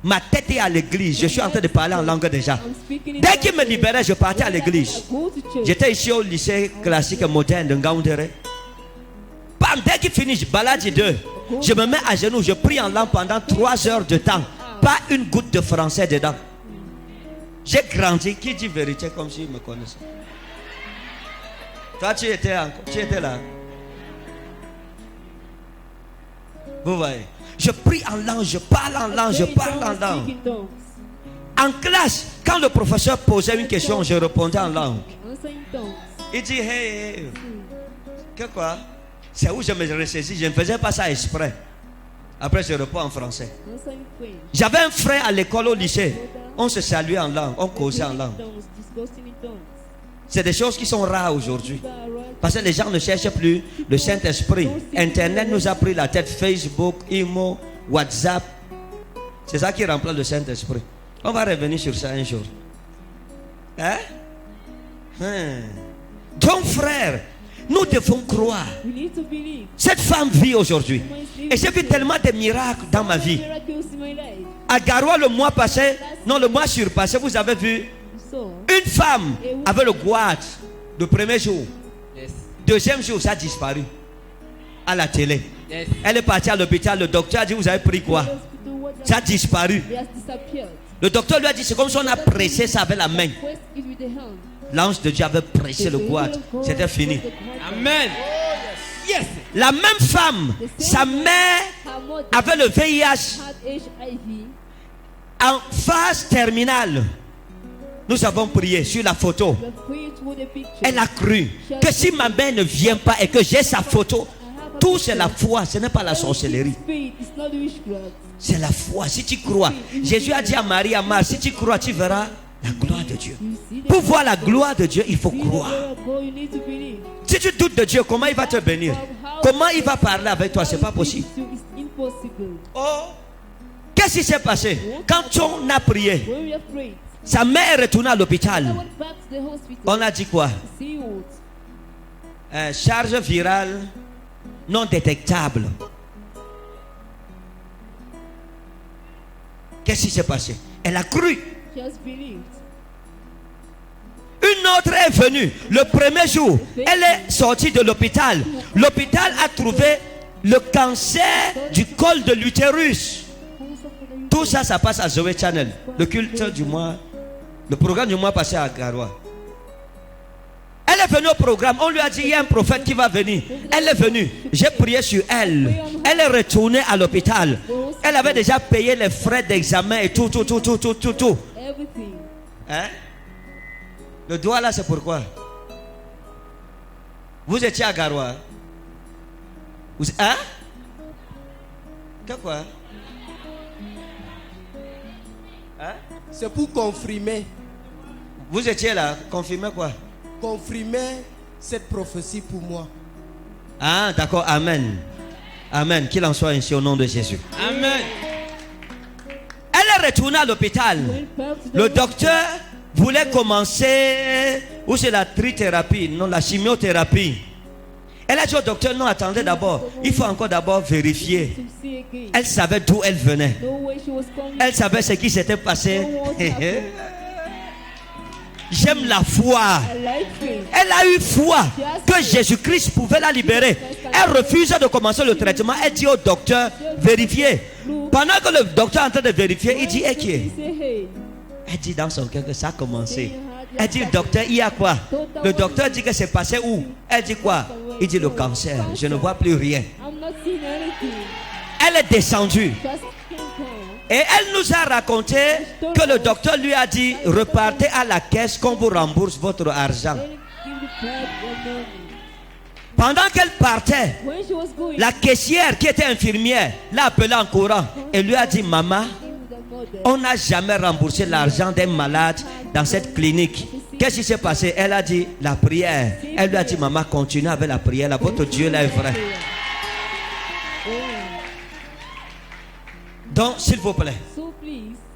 Ma tête est à l'église. Je suis en train de parler en langue déjà. Dès qu'il me libérait, je partais à l'église. J'étais ici au lycée classique moderne de Ngaoundéré. Dès qu'il finit, je balade 2. Je me mets à genoux, je prie en langue pendant 3 heures de temps. Pas une goutte de français dedans. J'ai grandi. Qui dit vérité comme s'il me connaissait? Toi, tu étais là. Vous voyez. Je prie en langue, je parle en langue, je parle en langue. En classe, quand le professeur posait une question, je répondais en langue. Il dit, hey, que quoi? C'est où je me ressaisis. Je ne faisais pas ça exprès. Après, je réponds en français. J'avais un frère à l'école, au lycée. On se saluait en langue, on causait en langue. C'est des choses qui sont rares aujourd'hui. Parce que les gens ne cherchent plus le Saint-Esprit. Internet nous a pris la tête. Facebook, Imo, WhatsApp. C'est ça qui remplace le Saint-Esprit. On va revenir sur ça un jour. Hein? Donc frère, nous devons croire. Cette femme vit aujourd'hui. Et j'ai vu tellement de miracles dans ma vie. À Garoua le mois passé, non le mois surpassé, vous avez vu une femme avait le goût le premier jour. Deuxième jour, ça a disparu. À la télé. Elle est partie à l'hôpital. Le docteur a dit, vous avez pris quoi? Ça a disparu. Le docteur lui a dit, c'est comme si on a pressé ça avec la main. L'ange de Dieu avait pressé le goût. C'était fini. Amen. Yes. La même femme, sa mère avait le VIH en phase terminale. Nous avons prié sur la photo. Elle a cru que si ma mère ne vient pas et que j'ai sa photo, tout c'est la foi, ce n'est pas la sorcellerie. C'est la foi. Si tu crois, Jésus a dit à Marie, à Marthe, si tu crois, tu verras la gloire de Dieu. Pour voir la gloire de Dieu, il faut croire. Si tu doutes de Dieu, comment il va te bénir? Comment il va parler avec toi? C'est pas possible. Oh, qu'est-ce qui s'est passé? Quand on a prié, sa mère est retournée à l'hôpital. On a dit quoi? Charge virale non détectable. Qu'est-ce qui s'est passé? Elle a cru. Une autre est venue le premier jour. Elle est sortie de l'hôpital. L'hôpital a trouvé le cancer du col de l'utérus. Tout ça, ça passe à Zoé Channel. Le culte du mois, le programme du mois passé à Garoua. Elle est venue au programme. On lui a dit, il y a un prophète qui va venir. Elle est venue. J'ai prié sur elle. Elle est retournée à l'hôpital. Elle avait déjà payé les frais d'examen et tout. Hein? Le doigt là, c'est pourquoi? Vous étiez à Garoua. Hein? Quoi? Hein? C'est pour confirmer. Vous étiez là, confirmer quoi? Confirmer cette prophétie pour moi. Ah, d'accord, amen. Amen, qu'il en soit ainsi au nom de Jésus. Amen. Elle est retournée à l'hôpital. Le docteur voulait commencer, ou c'est la trithérapie, non, la chimiothérapie. Elle a dit au docteur, non, attendez d'abord, il faut encore d'abord vérifier. Elle savait d'où elle venait. Elle savait ce qui s'était passé. J'aime la foi. Elle a eu foi que Jésus-Christ pouvait la libérer. Elle refuse de commencer le traitement. Elle dit au docteur, vérifiez. Pendant que le docteur est en train de vérifier, il dit, qui est? Elle dit dans son cœur que ça a commencé. Elle dit, docteur, il y a quoi? Le docteur dit que c'est passé où? Elle dit quoi? Il dit le cancer. Je ne vois plus rien. Elle est descendue. Et elle nous a raconté que le docteur lui a dit, repartez à la caisse qu'on vous rembourse votre argent. Pendant qu'elle partait, la caissière qui était infirmière l'a appelée en courant et lui a dit, maman, on n'a jamais remboursé l'argent d'un malade dans cette clinique. Qu'est-ce qui s'est passé? Elle a dit, la prière. Elle lui a dit, maman, continuez avec la prière. Là, votre Dieu là est vrai. Donc, s'il vous plaît,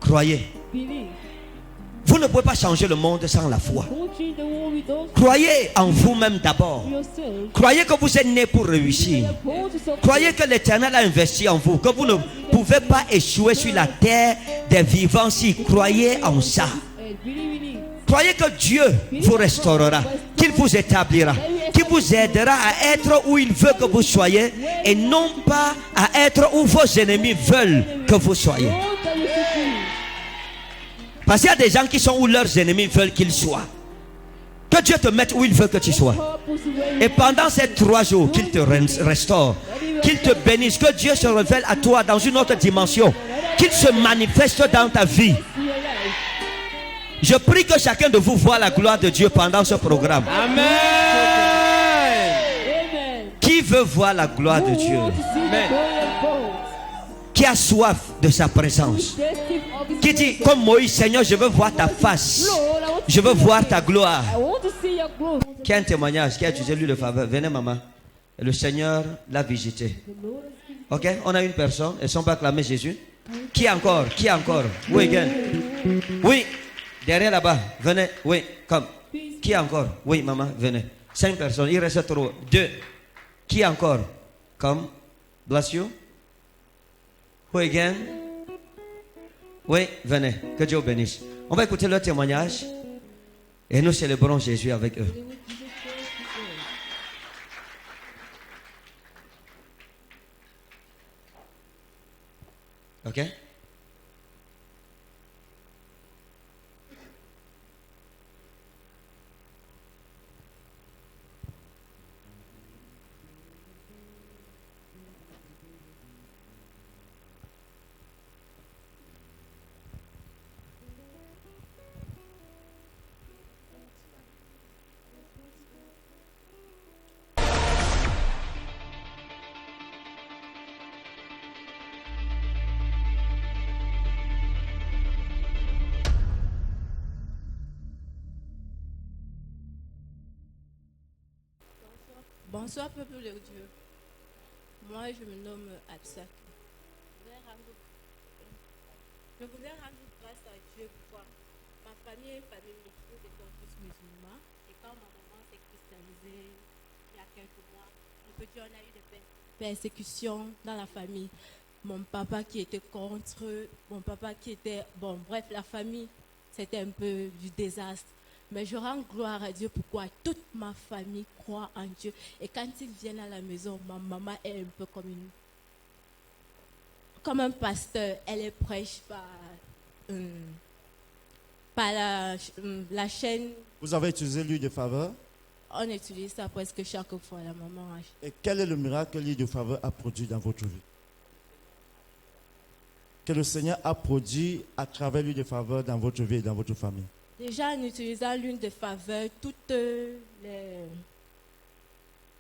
croyez. Vous ne pouvez pas changer le monde sans la foi. Croyez en vous-même d'abord. Croyez que vous êtes né pour réussir. Croyez que l'Éternel a investi en vous, que vous ne pouvez pas échouer sur la terre des vivants si croyez en ça. Croyez que Dieu vous restaurera, qu'il vous établira, qu'il vous aidera à être où il veut que vous soyez et non pas à être où vos ennemis veulent que vous soyez. Parce qu'il y a des gens qui sont où leurs ennemis veulent qu'ils soient. Que Dieu te mette où il veut que tu sois. Et pendant ces 3 jours, qu'il te restaure, qu'il te bénisse, que Dieu se révèle à toi dans une autre dimension, qu'il se manifeste dans ta vie. Je prie que chacun de vous voit la gloire de Dieu pendant ce programme. Amen. Qui veut voir la gloire de Dieu? Qui a soif de sa présence? Qui dit comme Moïse, Seigneur, je veux voir ta face. Je veux voir ta gloire. Qui a un témoignage, qui a utilisé l'huile de faveur? Venez maman. Et le Seigneur l'a visité. Ok, on a une personne. Elles sont pas acclamées Jésus. Qui encore? Qui encore? Oui, again. Oui, derrière là-bas. Venez. Oui, comme. Qui encore? Oui, maman, venez. 5 personnes. Il reste 3. 2. Qui encore? Comme. Bless you. Oui, again. Oui, venez. Que Dieu vous bénisse. On va écouter leur témoignage. Et nous célébrons Jésus avec eux. Ok? Bonsoir peuple de Dieu. Moi je me nomme Absak. Je voulais rendre grâce à Dieu pour ma famille est une famille musulmane, des tous musulmans. Et quand ma maman s'est christianisée il y a quelques mois, on peut dire on a eu des persécutions dans la famille. Mon papa qui était contre, mon papa qui était... Bon, bref, la famille, c'était un peu du désastre. Mais je rends gloire à Dieu pourquoi toute ma famille croit en Dieu. Et quand ils viennent à la maison, ma maman est un peu comme un pasteur. Elle est prêche par la chaîne. Vous avez utilisé l'huile de faveur? On utilise ça presque chaque fois, la maman. Et quel est le miracle que l'huile de faveur a produit dans votre vie? Que le Seigneur a produit à travers l'huile de faveur dans votre vie et dans votre famille? Déjà, en utilisant l'huile de faveur, toutes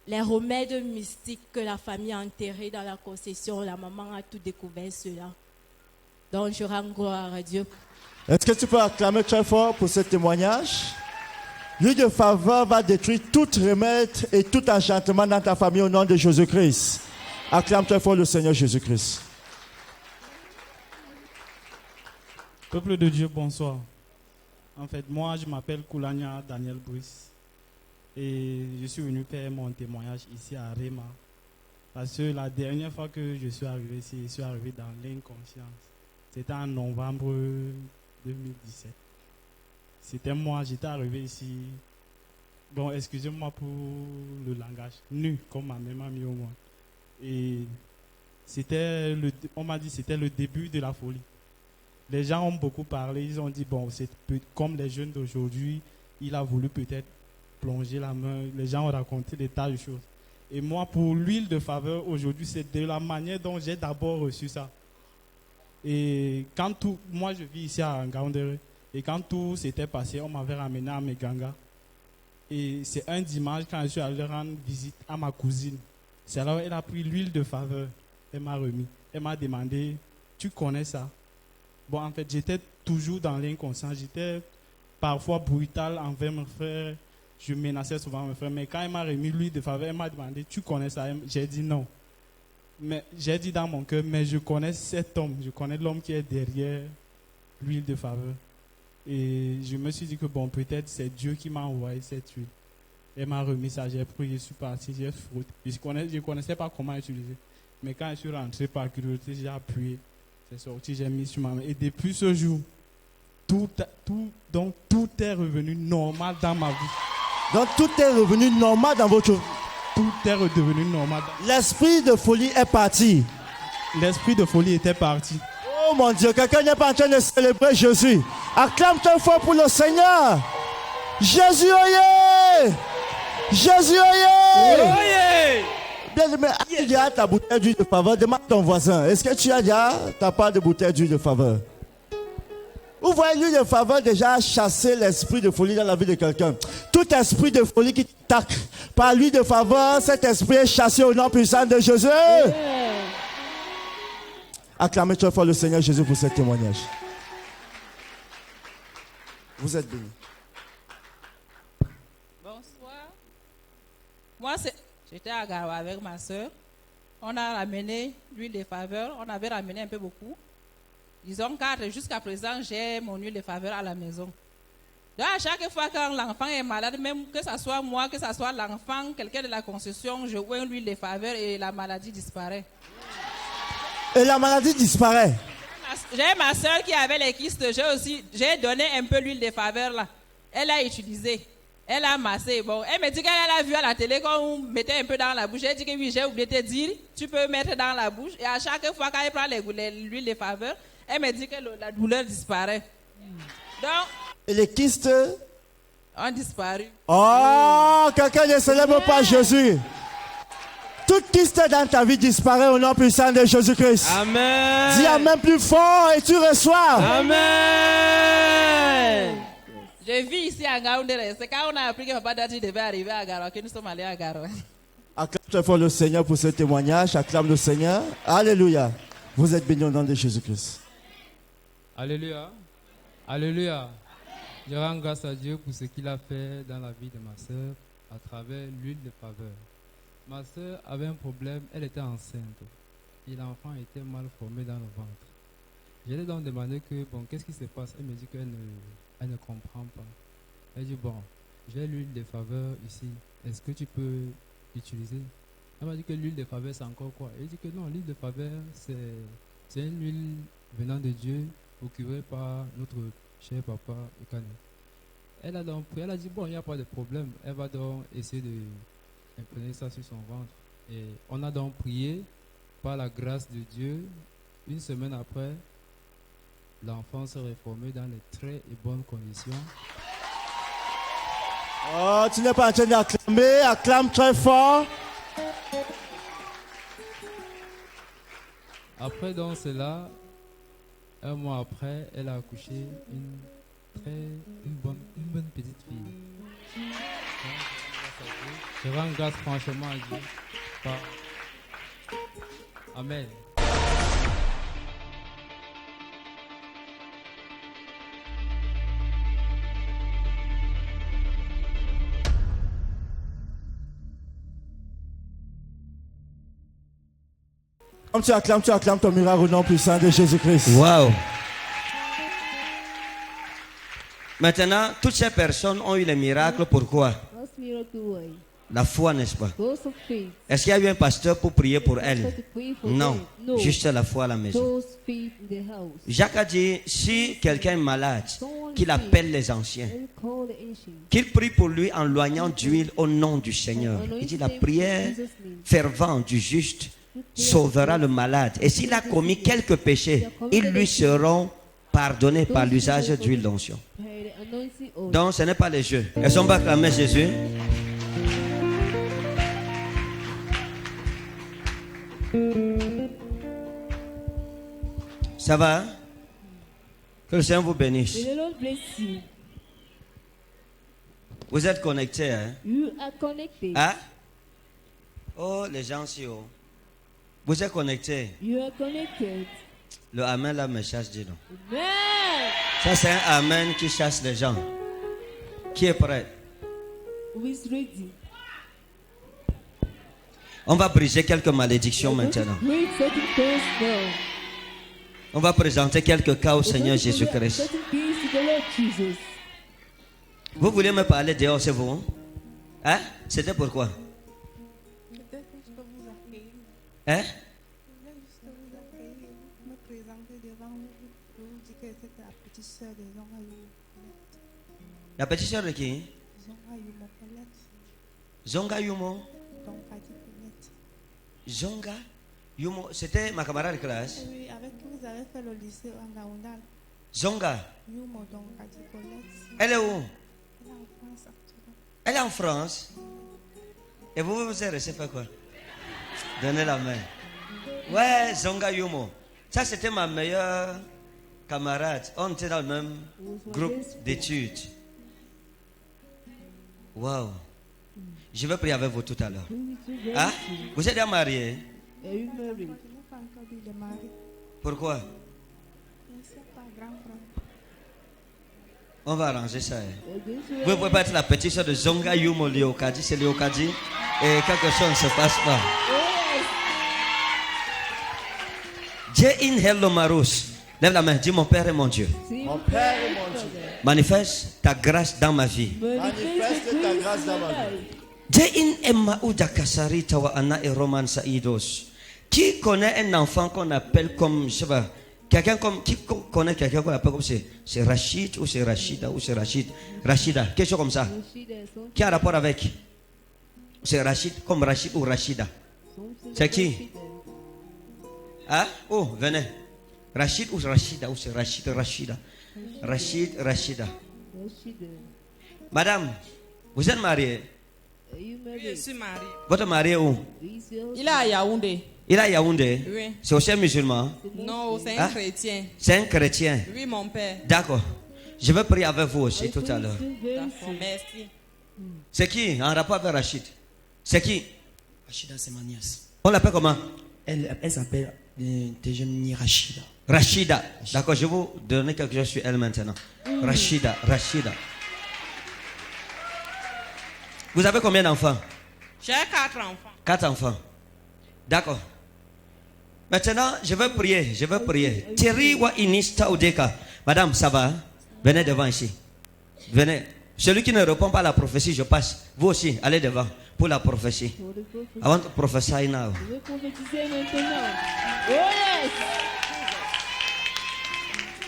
les remèdes mystiques que la famille a enterrés dans la concession, la maman a tout découvert cela. Donc, je rends gloire à Dieu. Est-ce que tu peux acclamer très fort pour ce témoignage? L'huile de faveur va détruire tout remède et tout enchantement dans ta famille au nom de Jésus-Christ. Acclame très fort le Seigneur Jésus-Christ. Peuple de Dieu, bonsoir. En fait, moi, je m'appelle Koulania Daniel Brice et je suis venu faire mon témoignage ici à Réma. Parce que la dernière fois que je suis arrivé ici, je suis arrivé dans l'inconscience. C'était en novembre 2017. C'était moi, j'étais arrivé ici. Bon, excusez-moi pour le langage. Nu, comme ma mère m'a mis au moins. Et on m'a dit que c'était le début de la folie. Les gens ont beaucoup parlé, ils ont dit, bon, c'est comme les jeunes d'aujourd'hui, il a voulu peut-être plonger la main. Les gens ont raconté des tas de choses. Et moi, pour l'huile de faveur, aujourd'hui, c'est de la manière dont j'ai d'abord reçu ça. Et moi, je vis ici à Ngaoundéré. Et quand tout s'était passé, on m'avait ramené à Meganga. Et c'est un dimanche, quand je suis allé rendre visite à ma cousine. C'est alors qu'elle a pris l'huile de faveur. Elle m'a remis. Elle m'a demandé, tu connais ça? Bon, en fait, j'étais toujours dans l'inconscient. J'étais parfois brutal envers mes frères. Je menaçais souvent mes frères. Mais quand elle m'a remis l'huile de faveur, elle m'a demandé, tu connais ça? J'ai dit non. Mais j'ai dit dans mon cœur, mais je connais cet homme. Je connais l'homme qui est derrière l'huile de faveur. Et je me suis dit que bon, peut-être c'est Dieu qui m'a envoyé cette huile. Elle m'a remis ça, j'ai pris, je suis parti, j'ai frotté. Je ne connaissais pas comment utiliser. Mais quand je suis rentré par curiosité, j'ai appuyé. C'est sorti, j'ai mis sur ma main. Et depuis ce jour, tout est revenu normal dans ma vie. Donc tout est revenu normal dans votre vie. Tout est redevenu normal. L'esprit de folie est parti. L'esprit de folie était parti. Oh mon Dieu, quelqu'un n'est pas en train de célébrer Jésus. Acclame très fort pour le Seigneur. Jésus, oyez! Jésus, oyez! Bien-aimé, as-tu déjà ta bouteille d'huile de faveur? Demande à ton voisin. Est-ce que tu as déjà ta part de bouteille d'huile de faveur? Vous voyez, l'huile de faveur déjà chasser l'esprit de folie dans la vie de quelqu'un. Tout esprit de folie qui t'attaque par l'huile de faveur, cet esprit est chassé au nom puissant de Jésus. Acclamez très fort le Seigneur Jésus pour ce témoignage. Vous êtes bénis. Bonsoir. Moi, j'étais à Garo avec ma soeur. On a ramené l'huile de faveur. On avait ramené un peu beaucoup. Disons 4. Jusqu'à présent, j'ai mon huile de faveur à la maison. Donc, à chaque fois quand l'enfant est malade, même que ce soit moi, que ce soit l'enfant, quelqu'un de la concession, je oins l'huile de faveur et la maladie disparaît. Et la maladie disparaît. J'ai ma soeur qui avait les kystes. J'ai donné un peu l'huile de faveur là. Elle a utilisé. Elle a massé. Bon, elle me dit qu'elle a vu à la télé qu'on mettait un peu dans la bouche. Elle dit que oui, j'ai oublié de te dire, tu peux mettre dans la bouche. Et à chaque fois qu'elle prend l'huile de faveur, elle me dit que la douleur disparaît. Donc, et les kystes ont disparu. Oh, quelqu'un ne célèbre pas Jésus. Toute kyste dans ta vie disparaît au nom puissant de Jésus-Christ. Amen. Dis amen plus fort et tu reçois. Amen. Je vis ici à Gaoundéré. C'est quand on a appris que Papa Dadi devait arriver à Garo que nous sommes allés à Garo. Acclame très fort le Seigneur pour ce témoignage. Acclame le Seigneur. Alléluia. Vous êtes bénis au nom de Jésus-Christ. Alléluia. Alléluia. Je rends grâce à Dieu pour ce qu'il a fait dans la vie de ma soeur à travers l'huile de faveur. Ma soeur avait un problème, elle était enceinte et l'enfant était mal formé dans le ventre. Je lui ai donc demandé qu'est-ce qui se passe? Elle me dit qu'elle ne comprend pas. Elle dit j'ai l'huile de faveur ici, est-ce que tu peux l'utiliser? Elle m'a dit que l'huile de faveur c'est encore quoi? Elle dit que non, l'huile de faveur c'est une huile venant de Dieu procurée par notre cher papa Ekane. Elle a donc prié, elle a dit il n'y a pas de problème, elle va donc essayer de imprégner ça sur son ventre. Et on a donc prié par la grâce de Dieu. Une semaine après, l'enfant s'est reformé dans les très bonnes conditions. Oh, tu n'es pas en train d'acclamer, acclame très fort. Après donc cela, un mois après, elle a accouché une bonne petite fille. Je rends grâce franchement à Dieu. Amen. Comme tu acclames ton miracle au nom puissant de Jésus-Christ. Waouh! Maintenant, toutes ces personnes ont eu les miracles. Pourquoi? La foi, n'est-ce pas? Est-ce qu'il y a eu un pasteur pour prier pour elle? Non, juste la foi à la maison. Jacques a dit, si quelqu'un est malade, qu'il appelle les anciens, qu'il prie pour lui en loignant d'huile au nom du Seigneur. Il dit, la prière fervente du juste sauvera le malade. Et s'il a commis quelques péchés, ils lui seront pardonnés par l'usage d'huile d'onction. Donc ce n'est pas les jeux. Est-ce qu'on va acclamer Jésus? Ça va? Que le Seigneur vous bénisse. Vous êtes connectés, hein? Hein? Oh, les gens si haut. Vous êtes connectés. Le amen là me chasse, dis donc. Ça c'est un amen qui chasse les gens. Qui est prêt? On va briser quelques malédictions maintenant. On va présenter quelques cas au Seigneur Jésus-Christ. Vous voulez me parler dehors, c'est vous? Hein? C'était pourquoi? Hein? La petite sœur de qui? Zonga Yumo. Zonga Yumo, c'était ma camarade de classe. Oui, avec qui vous avez fait le lycée en Gaoundal. Zonga. Yumo, donc, Kadikolette. Elle est où? Elle est en France. Et vous êtes resté faire quoi? Donnez la main. Ouais, Zonga Yumo. Ça, c'était ma meilleure camarade. On était dans le même groupe d'études. Waouh. Je vais prier avec vous tout à l'heure. Ah? Vous êtes déjà mariés? Pourquoi? On va arranger ça. Vous ne pouvez pas être la petite soeur de Zonga Yumo Liokadi. C'est Liokadi. Et quelque chose ne se passe pas. Dieu in hello Marus. Lève la main. Dis mon Père et mon Dieu. Mon Père et mon Dieu. Manifeste ta grâce dans ma vie. Manifeste ta grâce dans ma vie. Dieu in Emma Uda Kasari Tawa Anna et Roman Saïdos. Qui connaît un enfant qu'on appelle comme, je sais pas, quelqu'un comme, qui connaît quelqu'un qu'on appelle comme c'est Rachid ou c'est Rachida ou c'est Rachid, Rachida, quelque chose comme ça. Qui a rapport avec? C'est Rachid, comme Rachid ou Rachida. C'est qui? Hein? Oh, venez. Rachid ou Rachida ou c'est Rachid, Rachida. Rachid, Rachida. Madame, vous êtes mariée? Je suis mariée. Votre mari est où? Il est à Yaoundé. Il est à Yaoundé? Oui. C'est aussi un musulman? Non, c'est un chrétien. C'est un chrétien? Oui, mon père. D'accord. Je vais prier avec vous aussi tout à l'heure. D'accord, merci. C'est qui? En rapport avec Rachid? C'est qui? Rachida, c'est ma nièce. On l'appelle comment? Elle s'appelle Tejemni Rachida. Rachida. D'accord, je vais vous donner quelque chose sur elle maintenant. Rachida, Rachida. Vous avez combien d'enfants? J'ai 4 enfants. 4 enfants. D'accord. Maintenant, je vais prier. Thierry wa inista udeka. Madame, ça va? Venez devant ici. Venez. Celui qui ne répond pas à la prophétie, je passe. Vous aussi, allez devant pour la prophétie. I want to prophesy now. Je veux prophétiser maintenant. Oh yes!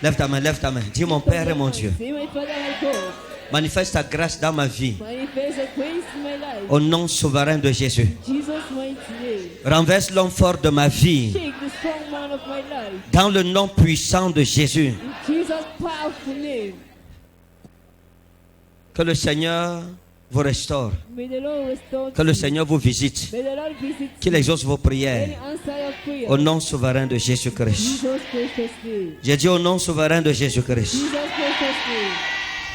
Lève ta main, lève ta main. Dis mon Père et mon Dieu. Say my Father, my God. Manifeste ta grâce dans ma vie. Manifest your grace in my life. Au nom souverain de Jésus. Jesus' mighty name. Renverse l'homme fort de ma vie. Shake the strong man of my life. Dans le nom puissant de Jésus. In Jesus' powerful name. Que le Seigneur vous restaure. May the Lord restore Que le you. Seigneur vous visite. May the Lord visit Qu'il you. exauce vos And prières. answer your prayer. Au nom souverain de Jésus-Christ. Jesus' precious name. J'ai dit au nom souverain de Jésus-Christ. Jesus' precious name.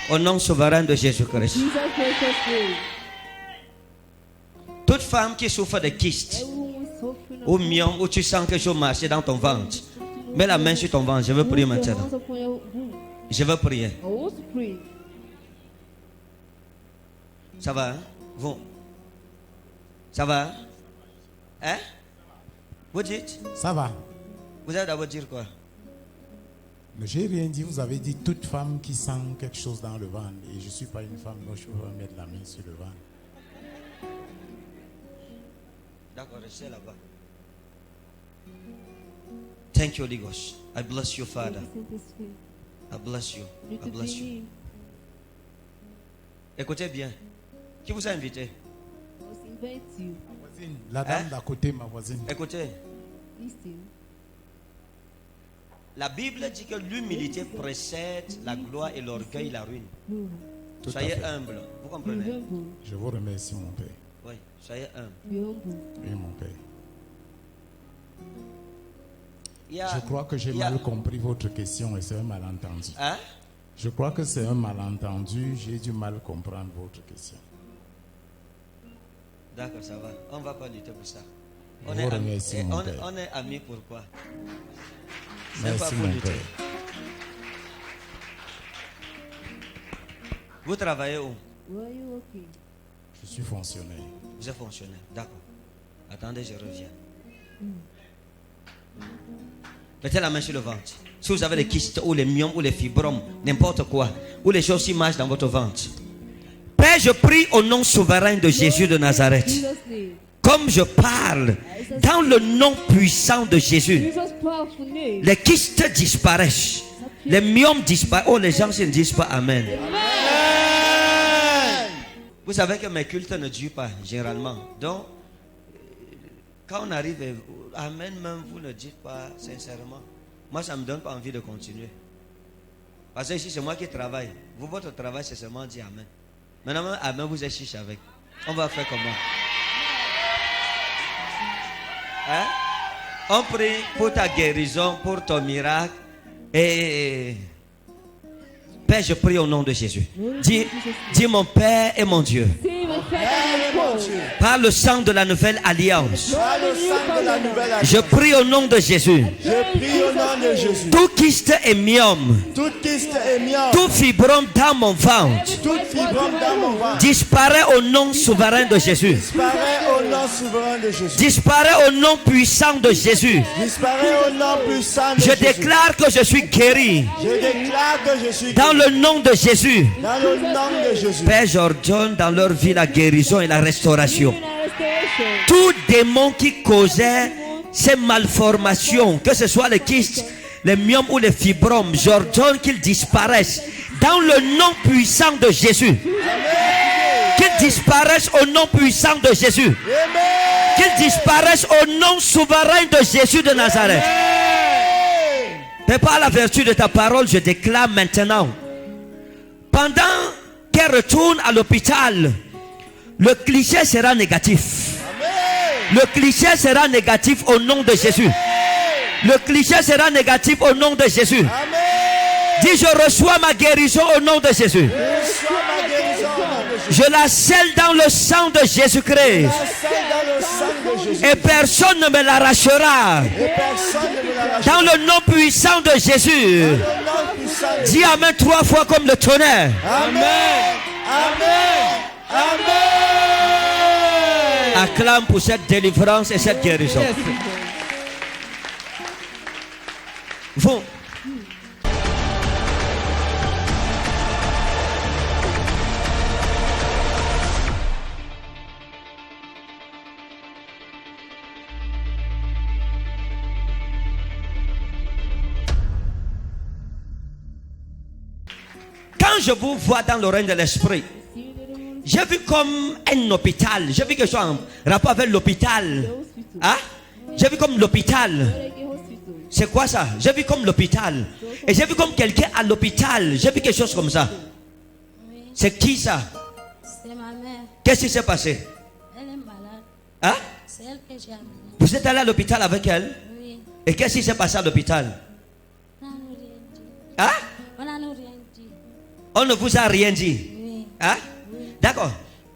Au nom souverain de Jésus-Christ. Jesus' precious name. Toute femme qui souffre de kystes Everyone suffering ou myome, où tu sens quelque chose marcher dans ton ventre, mets la main sur ton ventre. Je veux prier maintenant. Je veux prier. I want to pray. Ça va, hein? Vous? Ça va? Hein? Vous dites? Ça va. Vous allez d'abord dire quoi? J'ai rien dit. Vous avez dit toute femme qui sent quelque chose dans le ventre. Et je ne suis pas une femme, donc je peux pas mettre la main sur le ventre. D'accord, restez là-bas. Thank you, Holy Ghost. I bless you, Father. I bless you. I bless you. Écoutez bien. Qui vous a invité? La dame d'à côté, ma voisine. Écoutez. La Bible dit que l'humilité précède la gloire et l'orgueil la ruine. Soyez humble. Vous comprenez? Je vous remercie, mon Père. Oui, soyez humble. Oui, mon Père. Je crois que j'ai mal compris votre question et c'est un malentendu. Hein? Je crois que c'est un malentendu. J'ai du mal comprendre votre question. D'accord, ça va. On ne va pas lutter pour ça. Je vous remercie, mon Père. On est amis pourquoi? Merci, mon Père. Vous travaillez où? Je suis fonctionnaire. Vous êtes fonctionnaire, d'accord. Attendez, je reviens. Mettez la main sur le ventre. Si vous avez les kystes ou les myomes ou les fibromes, n'importe quoi, ou les choses qui marchent dans votre ventre. Père, je prie au nom souverain de Jésus de Nazareth. Comme je parle, dans le nom puissant de Jésus, les kystes disparaissent. Les myomes disparaissent. Oh, les gens ne disent pas Amen. Vous savez que mes cultes ne durent pas, généralement. Donc, quand on arrive, Amen, même vous ne dites pas sincèrement. Moi, ça ne me donne pas envie de continuer. Parce que ici, c'est moi qui travaille. Vous, votre travail, c'est seulement dire Amen. Maintenant, Amen, vous êtes chiche avec. On va faire comment? Hein? On prie pour ta guérison, pour ton miracle. Et Père, je prie au nom de Jésus. Dis mon Père et mon Dieu. Par le sang de la nouvelle alliance. Je prie au nom de Jésus. Tout kyste et myome. Tout fibrome dans mon ventre. Disparaît au nom souverain de Jésus. Disparaît au nom puissant de Jésus. Je déclare que je suis guéri. Dans le nom de Jésus. Père, j'ordonne dans leur vie la guérison et la restauration. Tout démon qui causait ces malformations, que ce soit les kystes, les myomes ou les fibromes, j'ordonne qu'ils disparaissent dans le nom puissant de Jésus. Qu'ils disparaissent au nom puissant de Jésus. Qu'ils disparaissent au nom souverain de Jésus de Nazareth. Et par la vertu de ta parole, je déclare maintenant, pendant qu'elle retourne à l'hôpital, le cliché sera négatif. Le cliché sera négatif au nom de Jésus. Le cliché sera négatif au nom de Jésus. Dis, je reçois ma guérison au nom de Jésus. Je la scelle dans le sang de Jésus-Christ. Et personne ne me l'arrachera. Dans le nom puissant de Jésus. Dis Amen 3 fois comme le tonnerre. Amen. Amen. Amen. Acclame pour cette délivrance et cette guérison. Vous. Quand je vous vois dans le règne de l'esprit, j'ai vu comme un hôpital. J'ai vu quelque chose en rapport avec l'hôpital. Hein? J'ai vu comme l'hôpital. C'est quoi ça? J'ai vu comme l'hôpital. Et j'ai vu comme quelqu'un à l'hôpital. J'ai vu quelque chose comme ça. C'est qui ça? C'est ma mère. Qu'est-ce qui s'est passé? Elle est malade. Hein? C'est elle que j'ai amenée. Vous êtes allé à l'hôpital avec elle? Oui. Et qu'est-ce qui s'est passé à l'hôpital? On n'a nous rien dit. Hein? On n'a nous rien dit. On ne vous a rien dit? Oui. Hein? D'accord.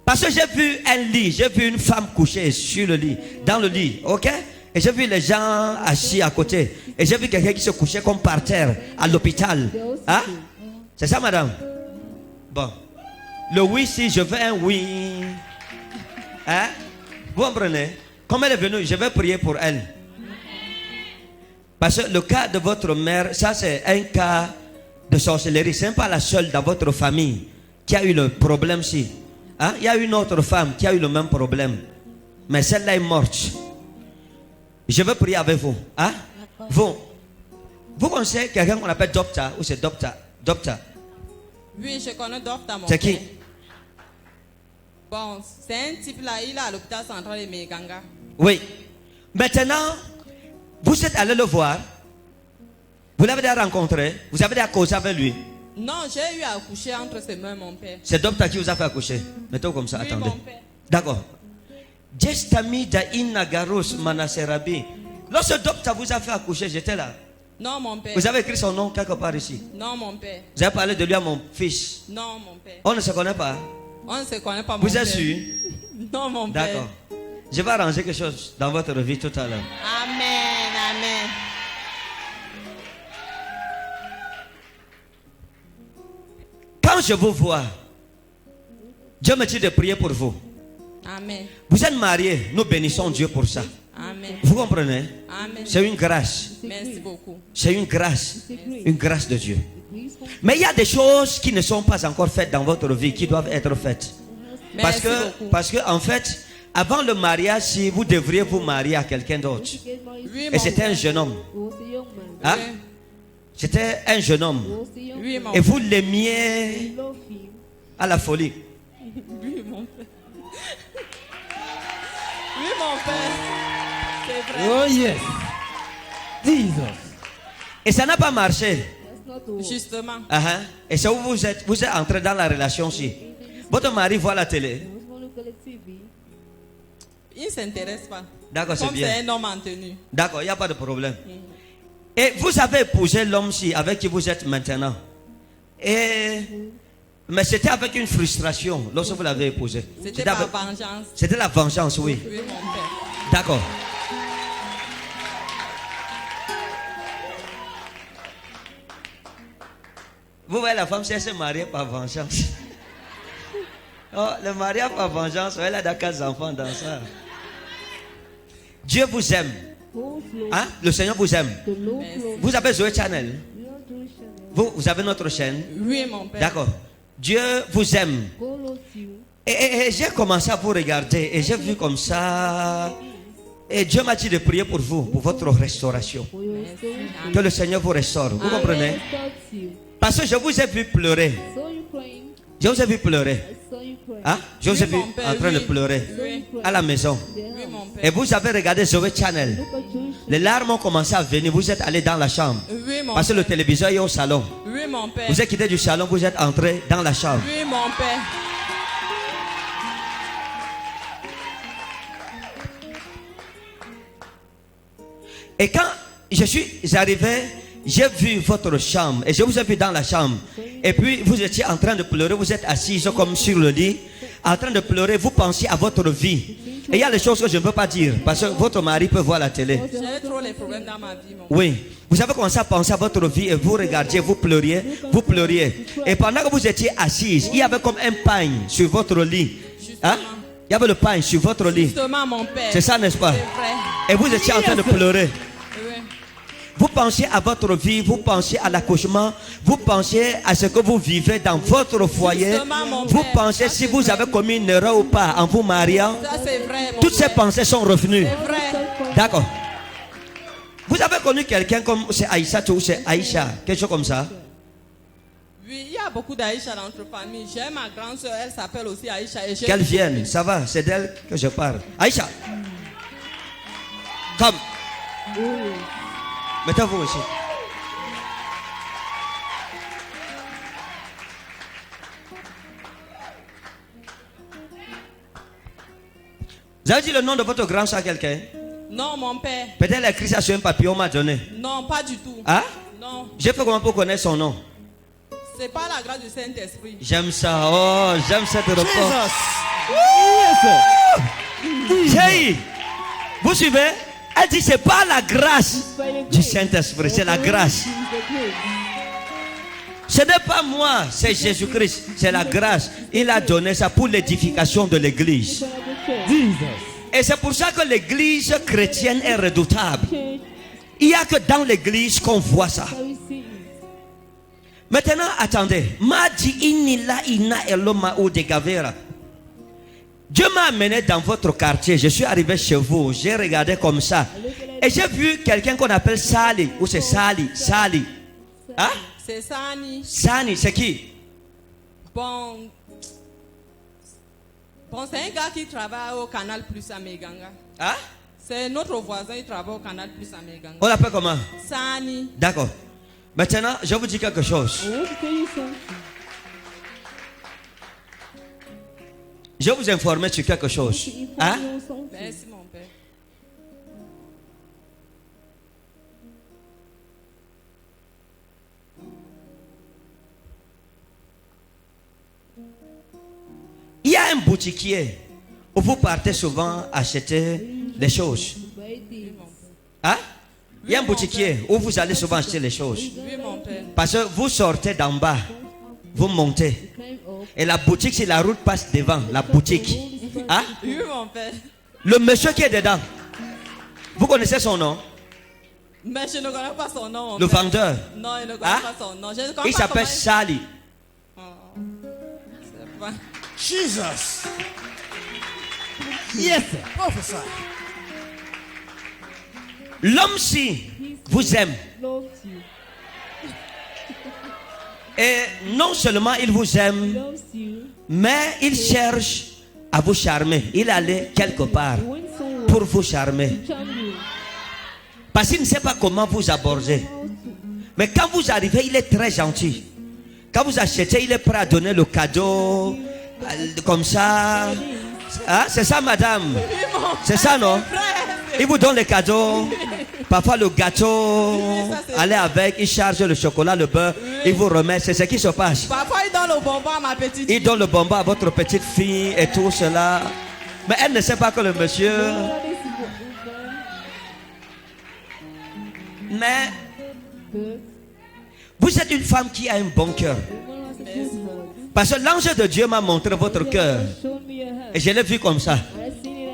Parce que j'ai vu un lit, j'ai vu une femme couchée sur le lit, dans le lit, ok? Et j'ai vu les gens assis à côté. Et j'ai vu quelqu'un qui se couchait comme par terre à l'hôpital. Hein? C'est ça, madame? Bon. Le oui, si je veux un oui. Hein? Vous comprenez? Comme elle est venue, je vais prier pour elle. Parce que le cas de votre mère, ça c'est un cas de sorcellerie. Ce n'est pas la seule dans votre famille qui a eu le problème-ci. Hein? Il y a une autre femme qui a eu le même problème. Mais celle-là est morte. Je veux prier avec vous. Hein? Vous connaissez quelqu'un qu'on appelle docteur ou c'est docteur? Oui, je connais docteur. C'est qui? Bon, c'est un type là, il est à l'hôpital central de Meganga. Oui. Maintenant, vous êtes allé le voir. Vous l'avez déjà rencontré. Vous avez déjà causé avec lui. Non, j'ai eu à accoucher entre ses mains, mon père. C'est le docteur qui vous a fait accoucher. Mettez-vous comme ça, Oui, attendez. mon père. D'accord. Jestami da Inagarus Manaserabi. Lorsque le docteur vous a fait accoucher, j'étais là. Non, mon père. Vous avez écrit son nom quelque part ici. Non, mon père. Vous avez parlé de lui à mon fils. Non, mon père. On ne se connaît pas. On ne se connaît pas, mon Vous père. êtes sûr? Non, mon père. D'accord. Je vais arranger quelque chose dans votre vie tout à l'heure. Amen, amen. Quand je vous vois, Dieu me dit de prier pour vous. Amen. Vous êtes mariés, nous bénissons Dieu pour ça. Amen. Vous comprenez? Amen. C'est une grâce. Merci beaucoup. C'est une grâce de Dieu. Mais il y a des choses qui ne sont pas encore faites dans votre vie, qui doivent être faites. Parce que en fait, avant le mariage, si vous devriez vous marier à quelqu'un d'autre, Oui, et c'était un jeune homme, hein? C'était un jeune homme, Oui, mon et vous l'aimiez à la folie. Oui, mon père. Oui, mon père. C'est vrai. Oh yes. Jesus. Et ça n'a pas marché. Justement. Et ça, vous êtes entré dans la relation aussi. Votre mari voit la télé. husband look at the TV. Il ne s'intéresse pas. D'accord, c'est Comme bien. c'est un homme en tenue. D'accord, il n'y a pas de problème. Et vous avez épousé l'homme-ci avec qui vous êtes maintenant. Mais c'était avec une frustration lorsque vous l'avez épousé. C'était par vengeance. C'était la vengeance, oui. Oui, mon père. D'accord. Vous voyez la femme, si elle s'est mariée par vengeance. Oh, le mariage par vengeance, elle a des 4 enfants dans ça. Dieu vous aime. Hein? Le Seigneur vous aime. Vous avez Zoé Channel. Vous avez notre chaîne. Oui, mon père. D'accord. Dieu vous aime. Et j'ai commencé à vous regarder et j'ai vu comme ça. Et Dieu m'a dit de prier pour vous, pour votre restauration. Que le Seigneur vous restaure. Vous comprenez? Parce que je vous ai vu pleurer. Je vous ai vu pleurer. Hein? Je vous ai vu en train de pleurer à la maison. Et vous avez regardé Zoé Channel. Les larmes ont commencé à venir. Vous êtes allé dans la chambre. Parce que le téléviseur est au salon. Oui, mon père. Vous êtes quitté du salon, vous êtes entré dans la chambre. Oui, mon père. Et quand je suis arrivé, j'ai vu votre chambre. Et je vous ai vu dans la chambre. Et puis vous étiez en train de pleurer. Vous êtes assise comme sur le lit. En train de pleurer. Vous pensiez à votre vie. Et il y a des choses que je ne peux pas dire. Parce que votre mari peut voir la télé. J'ai trop les problèmes dans ma vie, mon père. Oui. Vous avez commencé à penser à votre vie. Et vous regardiez, vous pleuriez. Vous pleuriez. Et pendant que vous étiez assise, il y avait comme un pagne sur votre lit. Hein? Il y avait le pagne sur votre lit. Justement, mon père. C'est ça, n'est-ce pas? C'est vrai. Et vous étiez en train de pleurer. Oui. Vous pensiez à votre vie, vous pensiez à l'accouchement, vous pensiez à ce que vous vivez dans votre foyer. Vous pensez si vous avez commis une erreur ou pas en vous mariant. Ça, c'est vrai, mon Toutes ces père. pensées sont revenues. C'est vrai. D'accord. Vous avez connu quelqu'un comme c'est Aïssa ou c'est Aïcha, quelque chose comme ça? Oui, il y a beaucoup d'Aïcha dans notre famille. J'ai ma grande soeur, elle s'appelle aussi Aïcha. Qu'elle vienne, ça va, c'est d'elle que je parle. Aïcha, comme. Mettez-vous ici. Vous avez dit le nom de votre grand soeur à quelqu'un? Non, mon père. Peut-être elle a écrit ça sur un papier, on m'a donné. Non, pas du tout. Hein? Non. J'ai fait comment pour connaître son nom? C'est pas la grâce du Saint-Esprit. J'aime ça. Oh, j'aime cette réponse. J'ai. Vous suivez? Elle dit c'est pas la grâce du Saint-Esprit, c'est la grâce. Ce n'est pas moi, c'est Jésus-Christ, c'est la grâce. Il a donné ça pour l'édification de l'église. Et c'est pour ça que l'église chrétienne est redoutable. Il n'y a que dans l'église qu'on voit ça. Maintenant, attendez. Dieu m'a amené dans votre quartier. Je suis arrivé chez vous. J'ai regardé comme ça. Et j'ai vu quelqu'un qu'on appelle Sali. Ou c'est Sali. Sali. Hein? C'est Sani. Sani, c'est qui? Bon, c'est un gars qui travaille au Canal Plus à Meganga. Hein? C'est notre voisin, il travaille au Canal Plus à Meganga. On l'appelle comment? Sani. D'accord. Maintenant, je vous dis quelque chose. Je vais vous informer sur quelque chose. Hein? Merci, mon père. Il y a un boutiquier où vous partez souvent acheter les choses. Hein? Il y a un boutiquier où vous allez souvent acheter les choses. Oui, mon père. Parce que vous sortez d'en bas, vous montez. Et la boutique, si la route passe devant, la boutique. Hein? Oui, mon père. Le monsieur qui est dedans, vous connaissez son nom? Mais je ne connais pas son nom. mon Le père. vendeur. Non, je ne connais Hein? pas son nom. Je ne connais Il pas s'appelle comment Sali. C'est pas- Jesus. Yes, prophesy. L'homme-ci vous aime. Et non seulement il vous aime, mais il cherche à vous charmer. Il allait quelque part pour vous charmer. Parce qu'il ne sait pas comment vous aborder. Mais quand vous arrivez, il est très gentil. Quand vous achetez, il est prêt à donner le cadeau, comme ça. Hein? C'est ça, madame. C'est ça, non? Il vous donne les cadeaux. Parfois, le gâteau, allez avec, il charge le chocolat, le beurre, il vous remet. C'est ce qui se passe. Parfois, il donne le bonbon à ma petite fille. Il donne le bonbon à votre petite fille et tout cela. Mais elle ne sait pas que le monsieur... Mais vous êtes une femme qui a un bon cœur. Parce que l'ange de Dieu m'a montré votre cœur. Et je l'ai vu comme ça.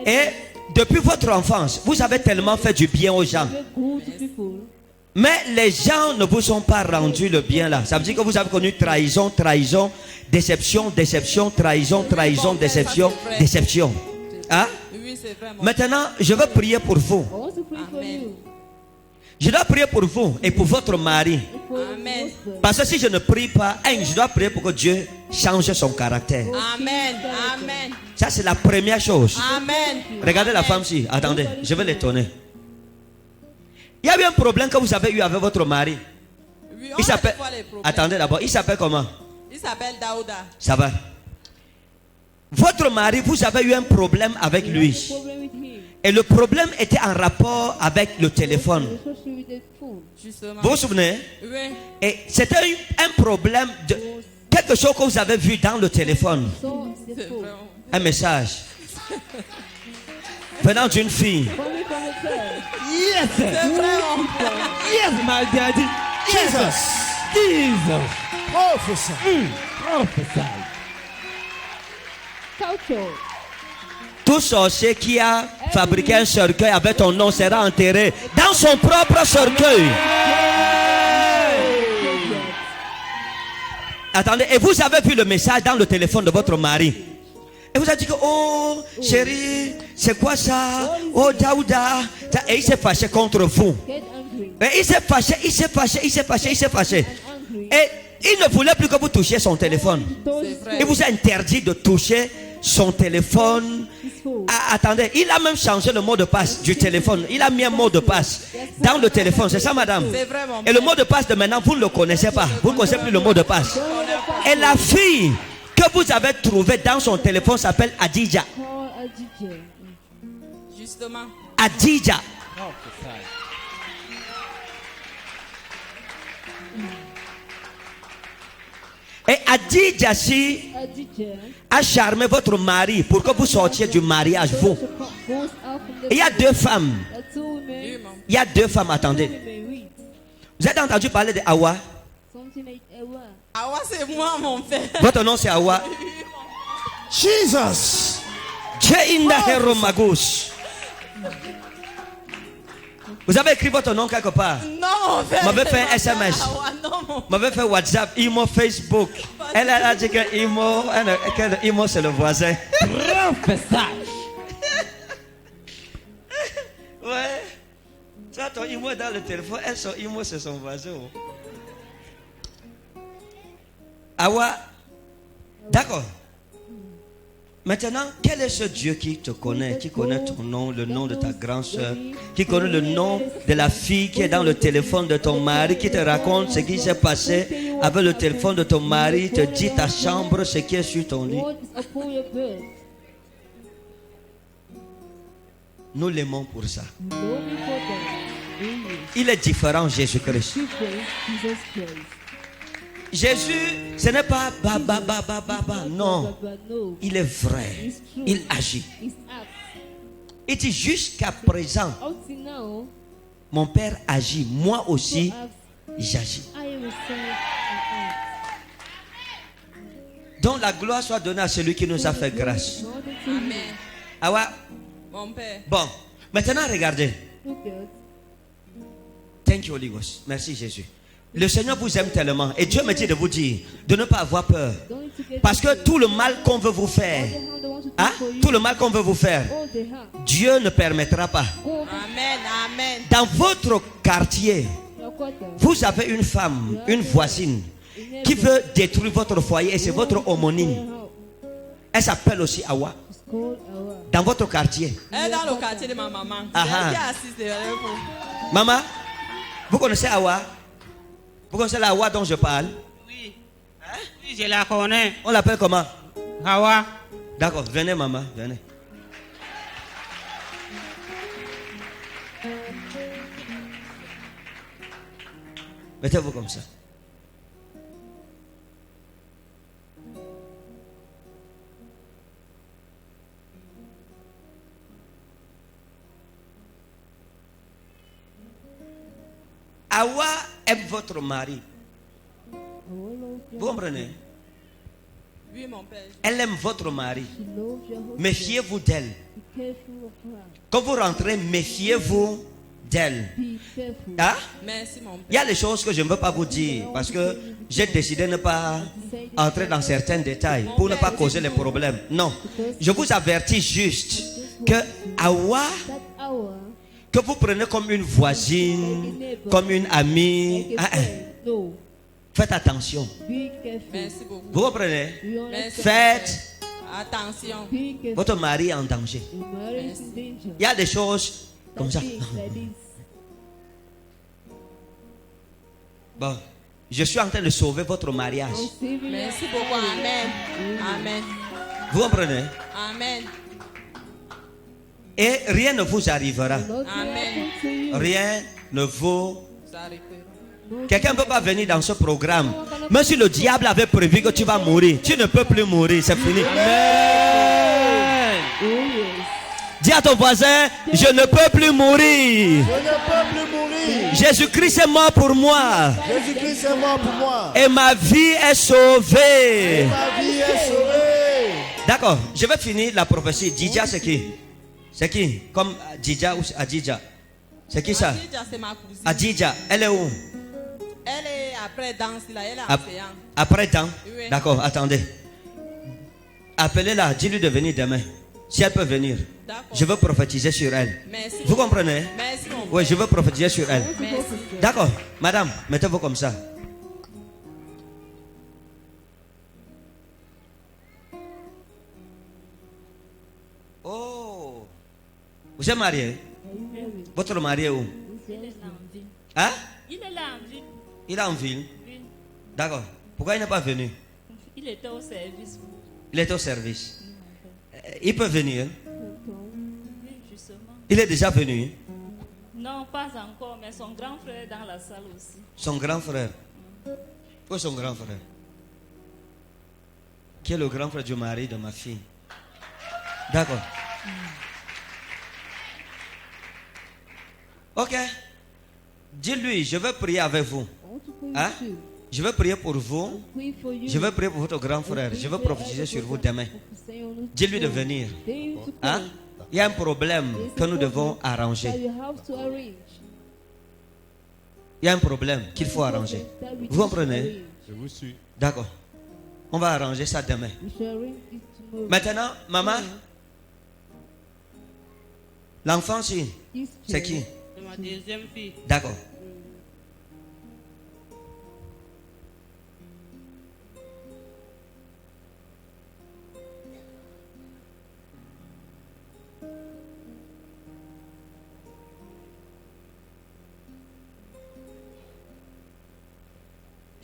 Et depuis votre enfance, vous avez tellement fait du bien aux gens. Mais les gens ne vous ont pas rendu le bien là. Ça veut dire que vous avez connu trahison, trahison, déception, déception, trahison, trahison, déception, déception. Hein? Maintenant, je veux prier pour vous. Je dois prier pour vous et pour votre mari. Amen. Parce que si je ne prie pas, je dois prier pour que Dieu change son caractère. Amen. Amen. Ça, c'est la première chose. Amen. Regardez la femme-ci. Attendez, je vais l'étonner. Il y a eu un problème que vous avez eu avec votre mari. Oui, Il s'appelle... Attendez d'abord, il s'appelle comment? Il s'appelle Daouda. Ça va. Votre mari, vous avez eu un problème avec lui. Et le problème était en rapport avec le téléphone. Justement. Vous vous souvenez? Oui. Et c'était un problème de quelque chose que vous avez vu dans le téléphone. Un message venant d'une fille. Yes. Yes, my daddy. Jesus. Jesus. Prophesy. Prophesy. Tout sorcier qui a fabriqué un cercueil avec ton nom sera enterré dans son propre cercueil. Attendez, et vous avez vu le message dans le téléphone de votre mari. Et vous avez dit que, oh, chérie, c'est quoi ça? Oh, Daouda. Et il s'est fâché contre vous. Et il s'est fâché, il s'est fâché, il s'est fâché, il s'est fâché. Et il ne voulait plus que vous touchiez son téléphone. Il vous a interdit de toucher son téléphone. Ah, attendez, il a même changé le mot de passe du téléphone. Il a mis un mot de passe dans le téléphone. C'est ça, madame? Et le mot de passe de maintenant, vous ne le connaissez pas. Vous ne connaissez plus le mot de passe. Et la fille que vous avez trouvée dans son téléphone s'appelle Adija. Justement. Adija. Et Adija si a charmé votre mari pour que vous sortiez du mariage, vous. Il y a deux femmes. Il y a deux femmes, attendez. Vous avez entendu parler de Awa? Awa, c'est moi, mon père. Votre nom c'est Awa? Jesus. Jeinda Hero Magus. Vous avez écrit votre nom quelque part? Non, mon père. M'avait fait un SMS. M'avait fait WhatsApp, Imo, Facebook. Elle a dit que Imo c'est le voisin. Ouais. Ça, ton Imo est dans le téléphone. Elle, son Imo, c'est son voisin. Awa. D'accord. Maintenant, quel est ce Dieu qui te connaît, qui connaît ton nom, le nom de ta grande soeur, qui connaît le nom de la fille qui est dans le téléphone de ton mari, qui te raconte ce qui s'est passé avec le téléphone de ton mari, te dit ta chambre, ce qui est sur ton lit? Nous l'aimons pour ça. Il est différent, Jésus-Christ. Jésus, ce n'est pas non. Il est vrai. Il agit. Il dit jusqu'à présent, mon Père agit, moi aussi, j'agis. Donc la gloire soit donnée à celui qui nous a fait grâce. Amen. Ah ouais? Mon père. Bon, maintenant regardez. Thank you, Holy Ghost. Merci Jésus. Le Seigneur vous aime tellement. Et Dieu me dit de vous dire de ne pas avoir peur. Parce que tout le mal qu'on veut vous faire, hein, tout le mal qu'on veut vous faire, Dieu ne permettra pas. Amen, amen. Dans votre quartier, vous avez une femme, une voisine, qui veut détruire votre foyer et c'est votre homonyme. Elle s'appelle aussi Awa. Dans votre quartier. Elle est dans le quartier de ma maman. C'est elle qui est assise derrière vous. Maman, vous connaissez Awa? Vous connaissez la Awa dont je parle? Oui. Hein? Oui, je la connais. On l'appelle comment? Hawa. D'accord, venez maman, venez. Mettez-vous comme ça. Hawa aime votre mari. Vous comprenez? Oui, mon père. Elle aime votre mari. Méfiez-vous d'elle. Quand vous rentrez, méfiez-vous d'elle. Hein? Merci, mon père. Il y a des choses que je ne veux pas vous dire parce que j'ai décidé de ne pas entrer dans certains détails pour ne pas causer les problèmes. Non, je vous avertis juste que Hawa, que vous prenez comme une voisine, comme une amie, faites attention. Merci beaucoup. Vous comprenez? Merci. Faites Attention. votre mari est en danger. Merci. Il y a des choses comme ça. Bon, je suis en train de sauver votre mariage. Merci beaucoup. Amen. Amen. Vous comprenez? Amen. Et rien ne vous arrivera. Amen. Rien ne vous... Quelqu'un ne peut pas venir dans ce programme. Même si le diable avait prévu que tu vas mourir, tu ne peux plus mourir, c'est fini. Amen. Dis à ton voisin, je ne peux plus mourir. Je ne peux plus mourir. Jésus-Christ est mort pour moi. Jésus-Christ est mort pour moi. Et ma vie est sauvée. Et ma vie est sauvée. D'accord, je vais finir la prophétie. Didja, c'est qui? C'est qui? Comme Didja ou Adidja? C'est qui ça? Adidja, c'est ma cousine. Adidja, elle est où? Elle est après danse, là. Elle est enseignante. Après temps? Oui. D'accord, attendez. Appelez-la, dis-lui de venir demain. Si elle peut venir. Je veux prophétiser sur elle. Merci. Vous comprenez? Merci, mon Oui, je veux prophétiser sur elle. Merci. D'accord, madame, mettez-vous comme ça. Oh, vous êtes marié? Votre mari est où? Hein? Il est là en ville. Il est en ville? Oui. D'accord. Pourquoi il n'est pas venu? Il était au service. Il est au service. Il peut venir. Oui, justement. Il est déjà venu. Non, pas encore, mais son grand frère est dans la salle aussi. Son grand frère. Où est son grand frère? Qui est le grand frère du mari de ma fille? D'accord. Ok. Dis-lui, je vais prier avec vous. Hein? Je vais prier pour vous. Je vais prier pour votre grand frère. Je vais prophétiser sur vous demain. Dis-lui de venir. Hein? Il y a un problème que nous devons arranger. Il y a un problème qu'il faut arranger. Vous comprenez? Je vous suis. D'accord. On va arranger ça demain. Maintenant, maman, l'enfant, c'est qui? C'est ma deuxième fille. D'accord.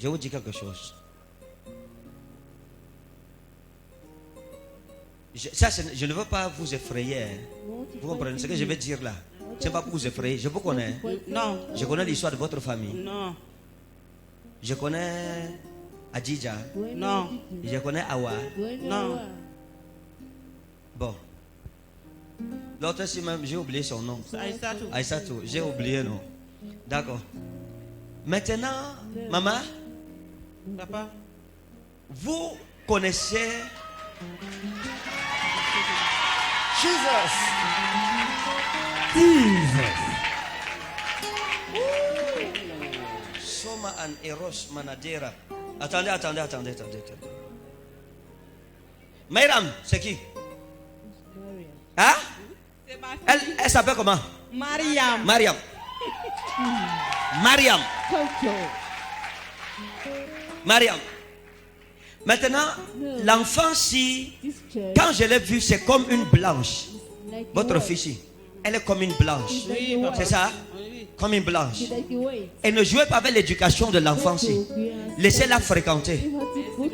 Je vous dis quelque chose. Je ne veux pas vous effrayer. Hein. Vous comprenez ce que je vais dire là? Ce n'est pas pour vous effrayer. Je vous connais. Non. Je connais l'histoire de votre famille. Non. Je connais Adidja. Non. Je connais Awa. Non. Bon. L'autre, si même, j'ai oublié son nom. Aïssatou. Aïssatou. J'ai oublié, non? D'accord. Maintenant, maman, papa, vous connaissez Jesus. Soma and Eros Manadera. Attendez. Myram, c'est qui? Hein? Elle s'appelle comment? Mariam. Maintenant, l'enfant-ci, quand je l'ai vu, c'est comme une blanche. Votre fille, elle est comme une blanche. Oui, c'est ça? comme une blanche. She like the way. Et ne jouez pas avec l'éducation de l'enfant. Laissez-la fréquenter.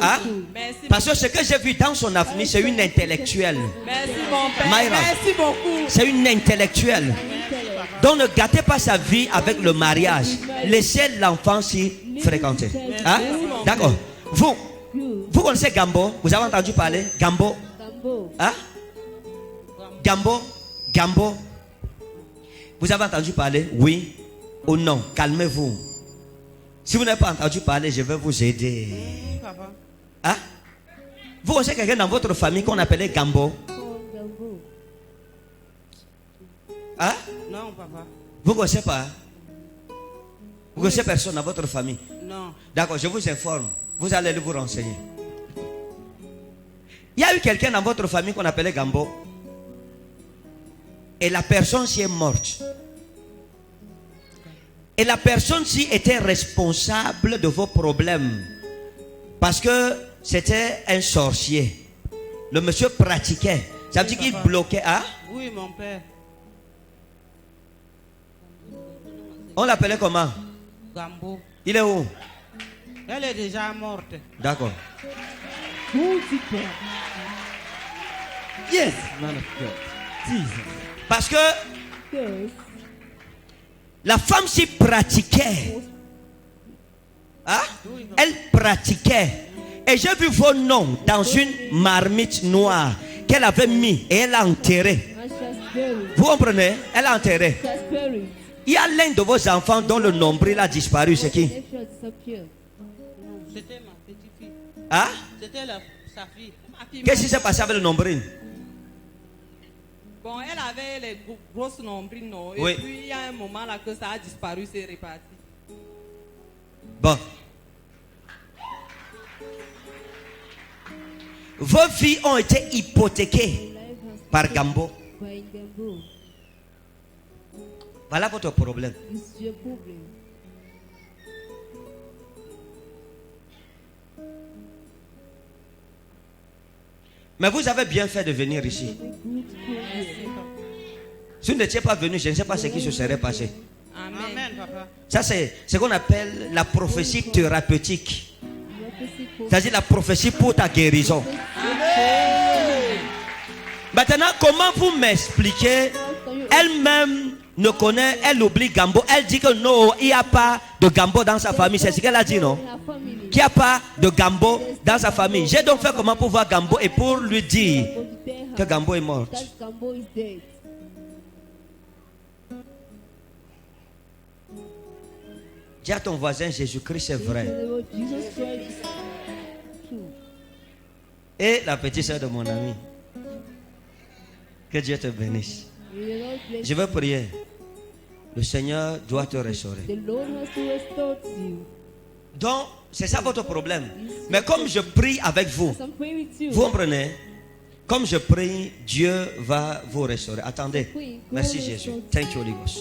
Hein? Parce que ce que j'ai vu dans son avenir, c'est une intellectuelle. Merci mon père. Myra, Merci beaucoup. c'est une intellectuelle. Donc ne gâtez pas sa vie avec le mariage. Laissez l'enfant s'y fréquenter. Hein? D'accord. Vous connaissez Gambo? Vous avez entendu parler? Gambo? Hein? Gambo? Vous avez entendu parler? Oui ou non? Calmez-vous. Si vous n'avez pas entendu parler, je vais vous aider. Hein? Vous connaissez quelqu'un dans votre famille qu'on appelait Gambo? Hein? Non, papa. Vous ne connaissez pas? Vous ne connaissez personne dans votre famille? Non. D'accord, je vous informe. Vous allez vous renseigner. Il y a eu quelqu'un dans votre famille qu'on appelait Gambo. Et la personne s'y est morte. Et la personne-ci était responsable de vos problèmes. Parce que c'était un sorcier. Le monsieur pratiquait. Ça veut dire qu'il bloquait. Hein? Oui, mon père. On l'appelait comment? Gambo. Il est où? Elle est déjà morte. D'accord. Yes, man of God. Jesus. Parce que la femme s'y pratiquait. Hein? Elle pratiquait. Et j'ai vu vos noms dans une marmite noire qu'elle avait mis et elle a enterré. Vous comprenez? Elle a enterré. Il y a l'un de vos enfants dont le nombril a disparu. C'est qui? C'était ma petite fille. Hein? C'était sa fille. Qu'est-ce qui s'est passé avec le nombril? Bon, elle avait les grosses nombrils, non? Et Oui. puis il y a un moment là que ça a disparu, c'est reparti. Bon. Vos vies ont été hypothéquées par Gambo. Voilà votre problème. Mais vous avez bien fait de venir ici. Si vous n'étiez pas venu, je ne sais pas ce qui se serait passé. Amen, papa. Ça, c'est ce qu'on appelle la prophétie thérapeutique. C'est-à-dire la prophétie pour ta guérison. Maintenant, comment vous m'expliquez? Elle-même ne connaît, elle oublie Gambo. Elle dit que non, il n'y a pas de Gambo dans sa famille. C'est ce qu'elle a dit, non? Qu'il n'y a pas de Gambo dans sa famille. J'ai donc fait comment pour voir Gambo et pour lui dire que Gambo est morte. Dis à ton voisin, Jésus-Christ est vrai. Et la petite soeur de mon ami. Que Dieu te bénisse. Je vais prier. Le Seigneur doit te restaurer. Donc, c'est ça votre problème. Mais comme je prie avec vous, vous comprenez? Comme je prie, Dieu va vous restaurer. Attendez. Merci Jésus. Thank you, Holy Ghost.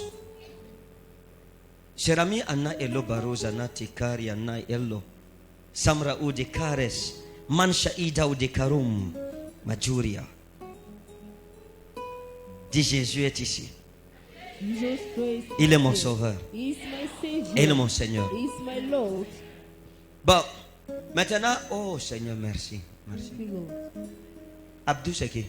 Serami anna elo baroza na tikari anna elo. Samra udi kares. Mansha ida udi karum. Majuria. Dis Jésus est ici. Il est mon sauveur. Il est mon Seigneur. Bon, maintenant, oh Seigneur, merci. Merci. Abdou, c'est qui?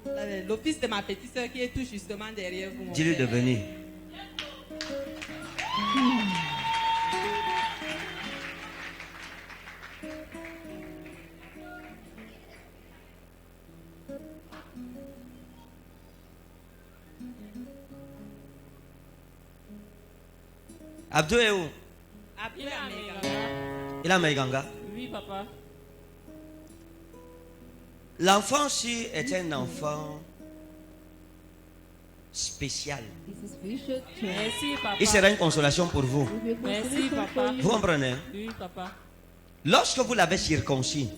C'est l'office de ma petite soeur qui est tout justement derrière vous. Dis-lui de venir. Abdou est où? Abdou est à Meganga. Il est à Meganga. Oui, papa. L'enfant-ci est un enfant spécial. Merci, papa. Il sera une consolation pour vous. Merci, papa. Vous comprenez? Oui, papa. Lorsque vous l'avez circoncis,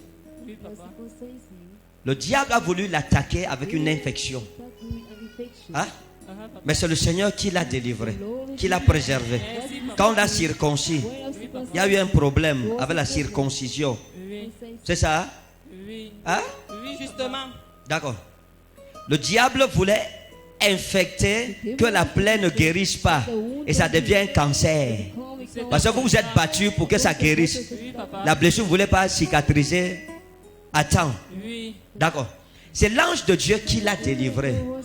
Oui, papa. le diable a voulu l'attaquer avec une infection. Hein? Mais c'est le Seigneur qui l'a délivré, qui l'a préservé. Quand on l'a circoncis, il y a eu un problème avec la circoncision. C'est ça? Oui. Hein? Oui, justement. D'accord. Le diable voulait infecté que la plaie ne guérisse pas et ça devient un cancer. Parce que vous vous êtes battu pour que ça guérisse. Oui, papa. La blessure ne voulait pas cicatriser à temps. Oui. D'accord. C'est l'ange de Dieu qui l'a délivré. Amen.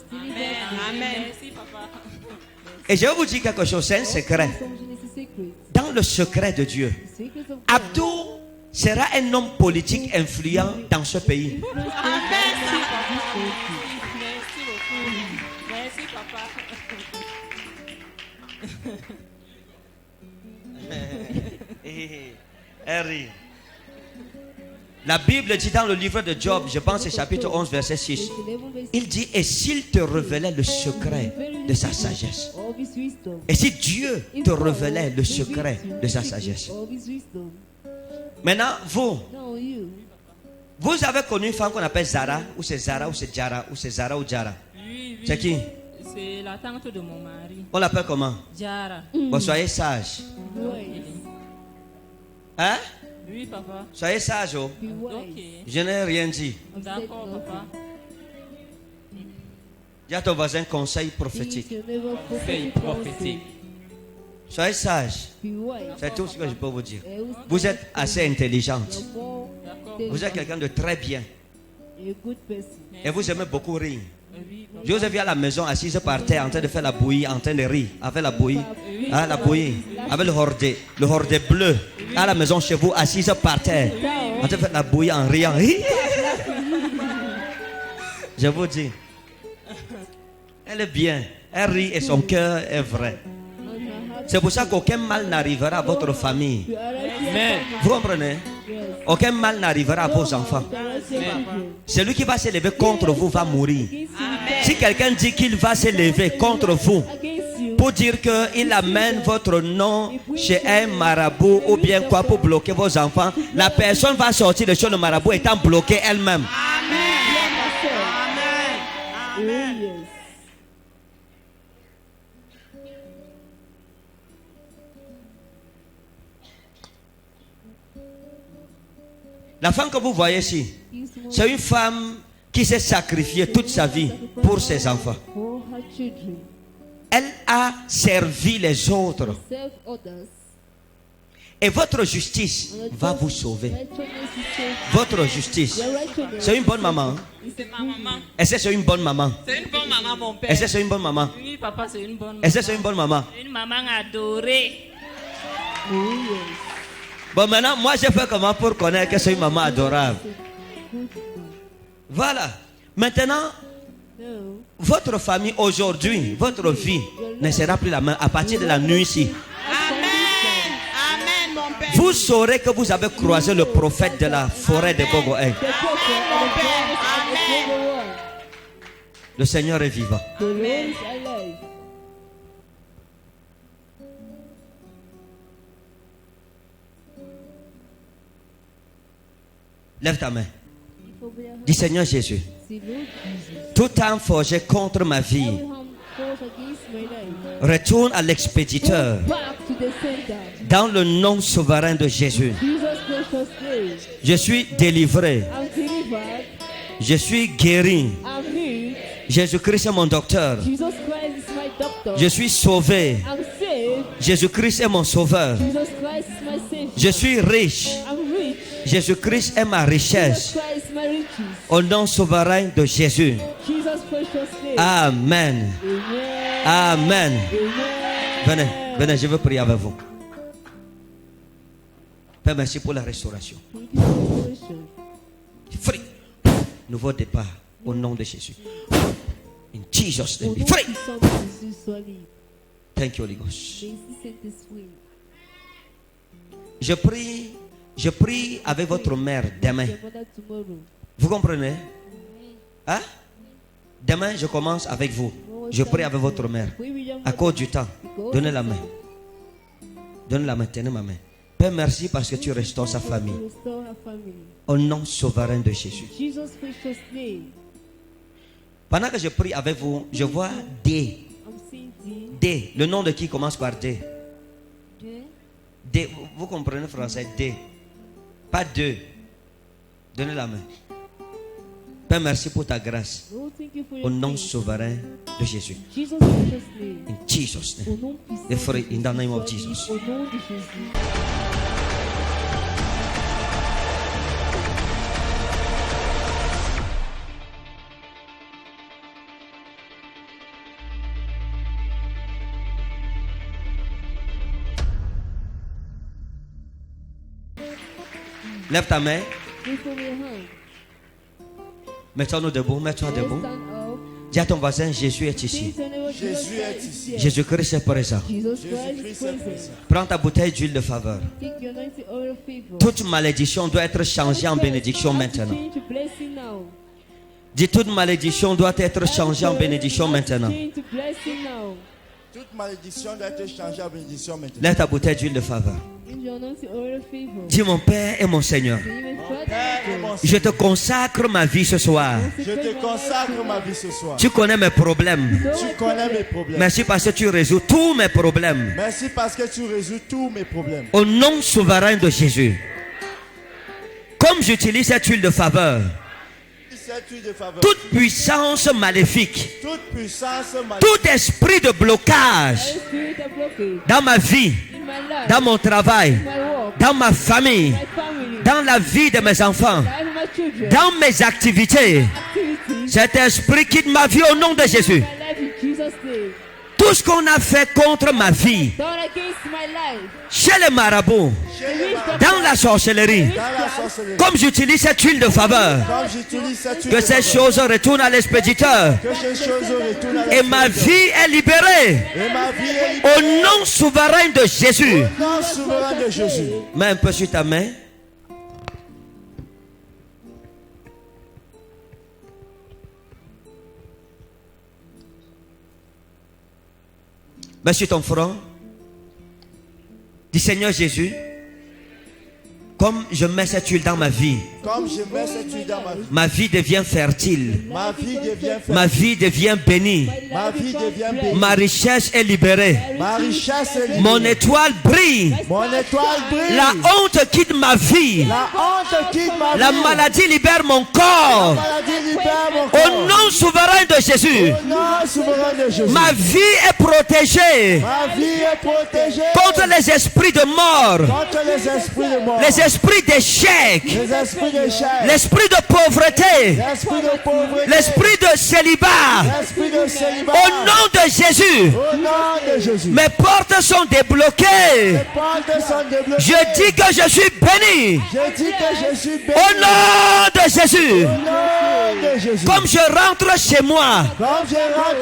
Amen. Merci, papa. Et je vais vous dire quelque chose, c'est un secret. Dans le secret de Dieu, Abdou sera un homme politique influent dans ce pays. Amen. Merci beaucoup. Merci, papa. Harry. La Bible dit dans le livre de Job, je pense c'est chapitre 11, verset 6, il dit, et s'il te révélait le secret de sa sagesse, et si Dieu te révélait le secret de sa sagesse. Maintenant, vous avez connu une femme qu'on appelle Zara, ou c'est Zara, ou c'est Jara, ou c'est Zara, ou Jara. Oui, oui. C'est qui? C'est la tante de mon mari. On l'appelle comment? Jara. Bon, soyez sage. Oui. Hein? Oui, papa. Soyez sage, oh. Ok. Je n'ai rien dit. D'accord, papa. Dis à ton voisin conseil prophétique. Conseil prophétique. Soyez sage. C'est tout ce que je peux vous dire. Vous êtes assez intelligente. Vous êtes quelqu'un de très bien. Et vous aimez beaucoup rire. Je vous ai vu à la maison assise par terre en train de faire la bouillie, en train de rire. Avec la bouillie. Hein, la bouillie. Avec le hordé bleu. À la maison chez vous, assise par terre. En train de faire la bouillie en riant. Je vous dis. Elle est bien. Elle rit et son cœur est vrai. C'est pour ça qu'aucun mal n'arrivera à votre famille. Amen. Vous comprenez? Aucun mal n'arrivera à vos enfants. Celui qui va s'élever contre vous va mourir. Si quelqu'un dit qu'il va s'élever contre vous pour dire qu'il amène votre nom chez un marabout ou bien quoi pour bloquer vos enfants, la personne va sortir de chez le marabout étant bloquée elle-même. La femme que vous voyez ici, c'est une femme qui s'est sacrifiée toute sa vie pour ses enfants. Elle a servi les autres. Et votre justice va vous sauver. Votre justice. C'est une bonne maman. C'est ma maman. Est-ce que c'est une bonne maman? C'est une bonne maman, mon père. Est-ce que c'est une bonne maman? Oui, papa, c'est une bonne maman. Est-ce que c'est une bonne maman? Une maman adorée. Bon, maintenant, moi, je fais comment pour connaître que c'est une maman adorable? Voilà. Maintenant, votre famille aujourd'hui, votre vie ne sera plus la même à partir de la nuit ici. Amen. Amen, mon père. Vous saurez que vous avez croisé le prophète de la forêt de Bogoé. Amen, mon père. Amen. Le Seigneur est vivant. Lève ta main. Dis Seigneur Jésus, tout âme forgé contre ma vie retourne à l'expéditeur dans le nom souverain de Jésus. Je suis délivré. Je suis guéri. Jésus-Christ est mon docteur. Je suis sauvé. Jésus-Christ est mon sauveur. Je suis riche. Jésus-Christ est ma richesse. Au nom souverain de Jésus. Amen. Amen. Venez, venez, je veux prier avec vous. Père, merci pour la restauration. Free. Nouveau départ au nom de Jésus. In Jesus' name. Free. Thank you, Holy Ghost. Je prie avec votre mère demain. Vous comprenez? Hein? Demain, je commence avec vous. Je prie avec votre mère. À cause du temps, donnez la main. Donnez la main, tenez ma main. Père, merci parce que tu restaures sa famille. Au nom souverain de Jésus. Pendant que je prie avec vous, je vois D. D. Le nom de qui commence par D? D. Vous comprenez français? D. Pas deux. Donnez la main. Père, merci pour ta grâce. Lord, thank you for Au your nom grace. souverain de Jésus. Jesus' precious name. In Jesus' Au name. nom puissant The free in the de name of Jésus, Jesus. Au nom de Jésus. Lève ta main. Lift up your hand. Mets-toi debout. Mets-toi debout. Stand up. Dis à ton voisin, Jésus est ici. Say to your neighbor, Jésus est ici. Jésus-Christ est présent. Jesus Jésus Christ is Christ est present. présent. Prends ta bouteille d'huile de faveur. Take your anointing oil of favor. Toute malédiction doit être changée en bénédiction maintenant. Change to blessing now. Dis, toute malédiction doit être changée en bénédiction maintenant. Change to blessing now. Toute malédiction doit être changée en bénédiction maintenant. Lève ta bouteille d'huile de faveur. Give your anointing oil of favor. Dis, mon Père et mon Seigneur, Say, my Father, Père et mon je te consacre ma vie ce soir. Je te consacre ma vie ce soir. Tu connais mes problèmes. Tu connais mes problèmes. Merci parce que tu résous tous mes problèmes. Merci parce que tu résous tous mes problèmes. Au nom souverain de Jésus. Comme j'utilise cette huile de faveur, Cette huile de faveur. toute puissance maléfique, Toute puissance tout esprit de blocage spirit of blockage dans ma vie, in my life, dans mon travail, my work, dans ma famille, my family, dans la vie de mes enfants, life of my children, dans mes activités, activities, cet esprit quitte ma vie au nom de Jésus. my life in Jesus' name. Tout ce qu'on a fait contre ma vie, Done against my life, chez les marabouts, dans la sorcellerie, dans la sorcellerie. comme j'utilise cette huile de faveur, Comme j'utilise cette huile que de ces faveur. choses retournent à l'expéditeur Que ces choses retournent à et ma l'expéditeur. vie est libérée Et ma vie est au libérée. nom souverain de Jésus. Au nom souverain de Jésus. Mets un peu sur ta main. Mets sur ton front. Dis, Seigneur Jésus, comme je mets cette huile dans ma vie, Comme je mets cette huile dans ma vie devient fertile. ma vie devient Ma vie devient bénie. Ma vie devient bénie. Ma richesse est libérée. Ma richesse est libérée. Mon étoile brille. Mon étoile brille. La honte quitte ma vie. La honte quitte ma vie. La maladie libère mon La corps. maladie libère mon Au corps. nom souverain de Jésus, Au nom souverain de Jésus. ma vie est protégée Ma vie est protégée contre les esprits de mort, contre les esprits de mort. les esprits d'échec, Les esprits d'échec. l'esprit de pauvreté, L'esprit de pauvreté. l'esprit de célibat. L'esprit de célibat. Au nom de Jésus, Au nom de Jésus. mes portes sont débloquées. Les portes sont débloquées. Je dis que je suis béni. Je dis que je suis béni. Au nom de Jésus, Au nom de Jésus. comme je rentre chez moi, Comme je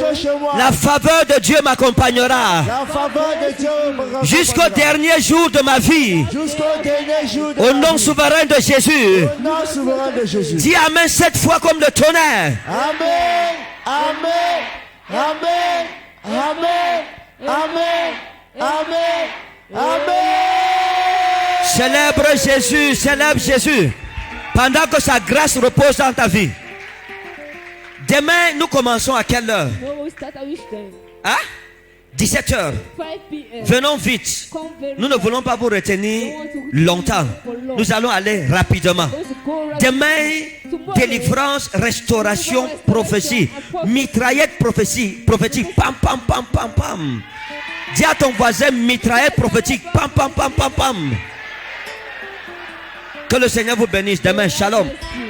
rentre chez moi. la faveur de Dieu m'accompagnera La faveur de Dieu me raccompagnera. jusqu'au dernier jour de ma vie. Jusqu'au dernier jour de Au ma nom vie. souverain de Jésus. Au nom souverain de Jésus. Dis Amen 7 fois comme le tonnerre. Amen. Amen. Amen. Amen. Amen. Amen. Amen. Célèbre Jésus, célèbre Jésus. Pendant que sa grâce repose dans ta vie. Demain, nous commençons à quelle heure? no we start at which time? Hein? 17 heures. 5 p.m. Venons vite. Come very Nous ne voulons pas vous retenir longtemps. Nous allons aller rapidement. Let's go right Demain, délivrance, restauration, prophétie. Mitraillette prophétique. Pam, pam, pam, pam, pam. Dis à ton voisin, mitraillette prophétique. Pam, pam, pam, pam, pam. Que le Seigneur vous bénisse. Demain, shalom. bless you.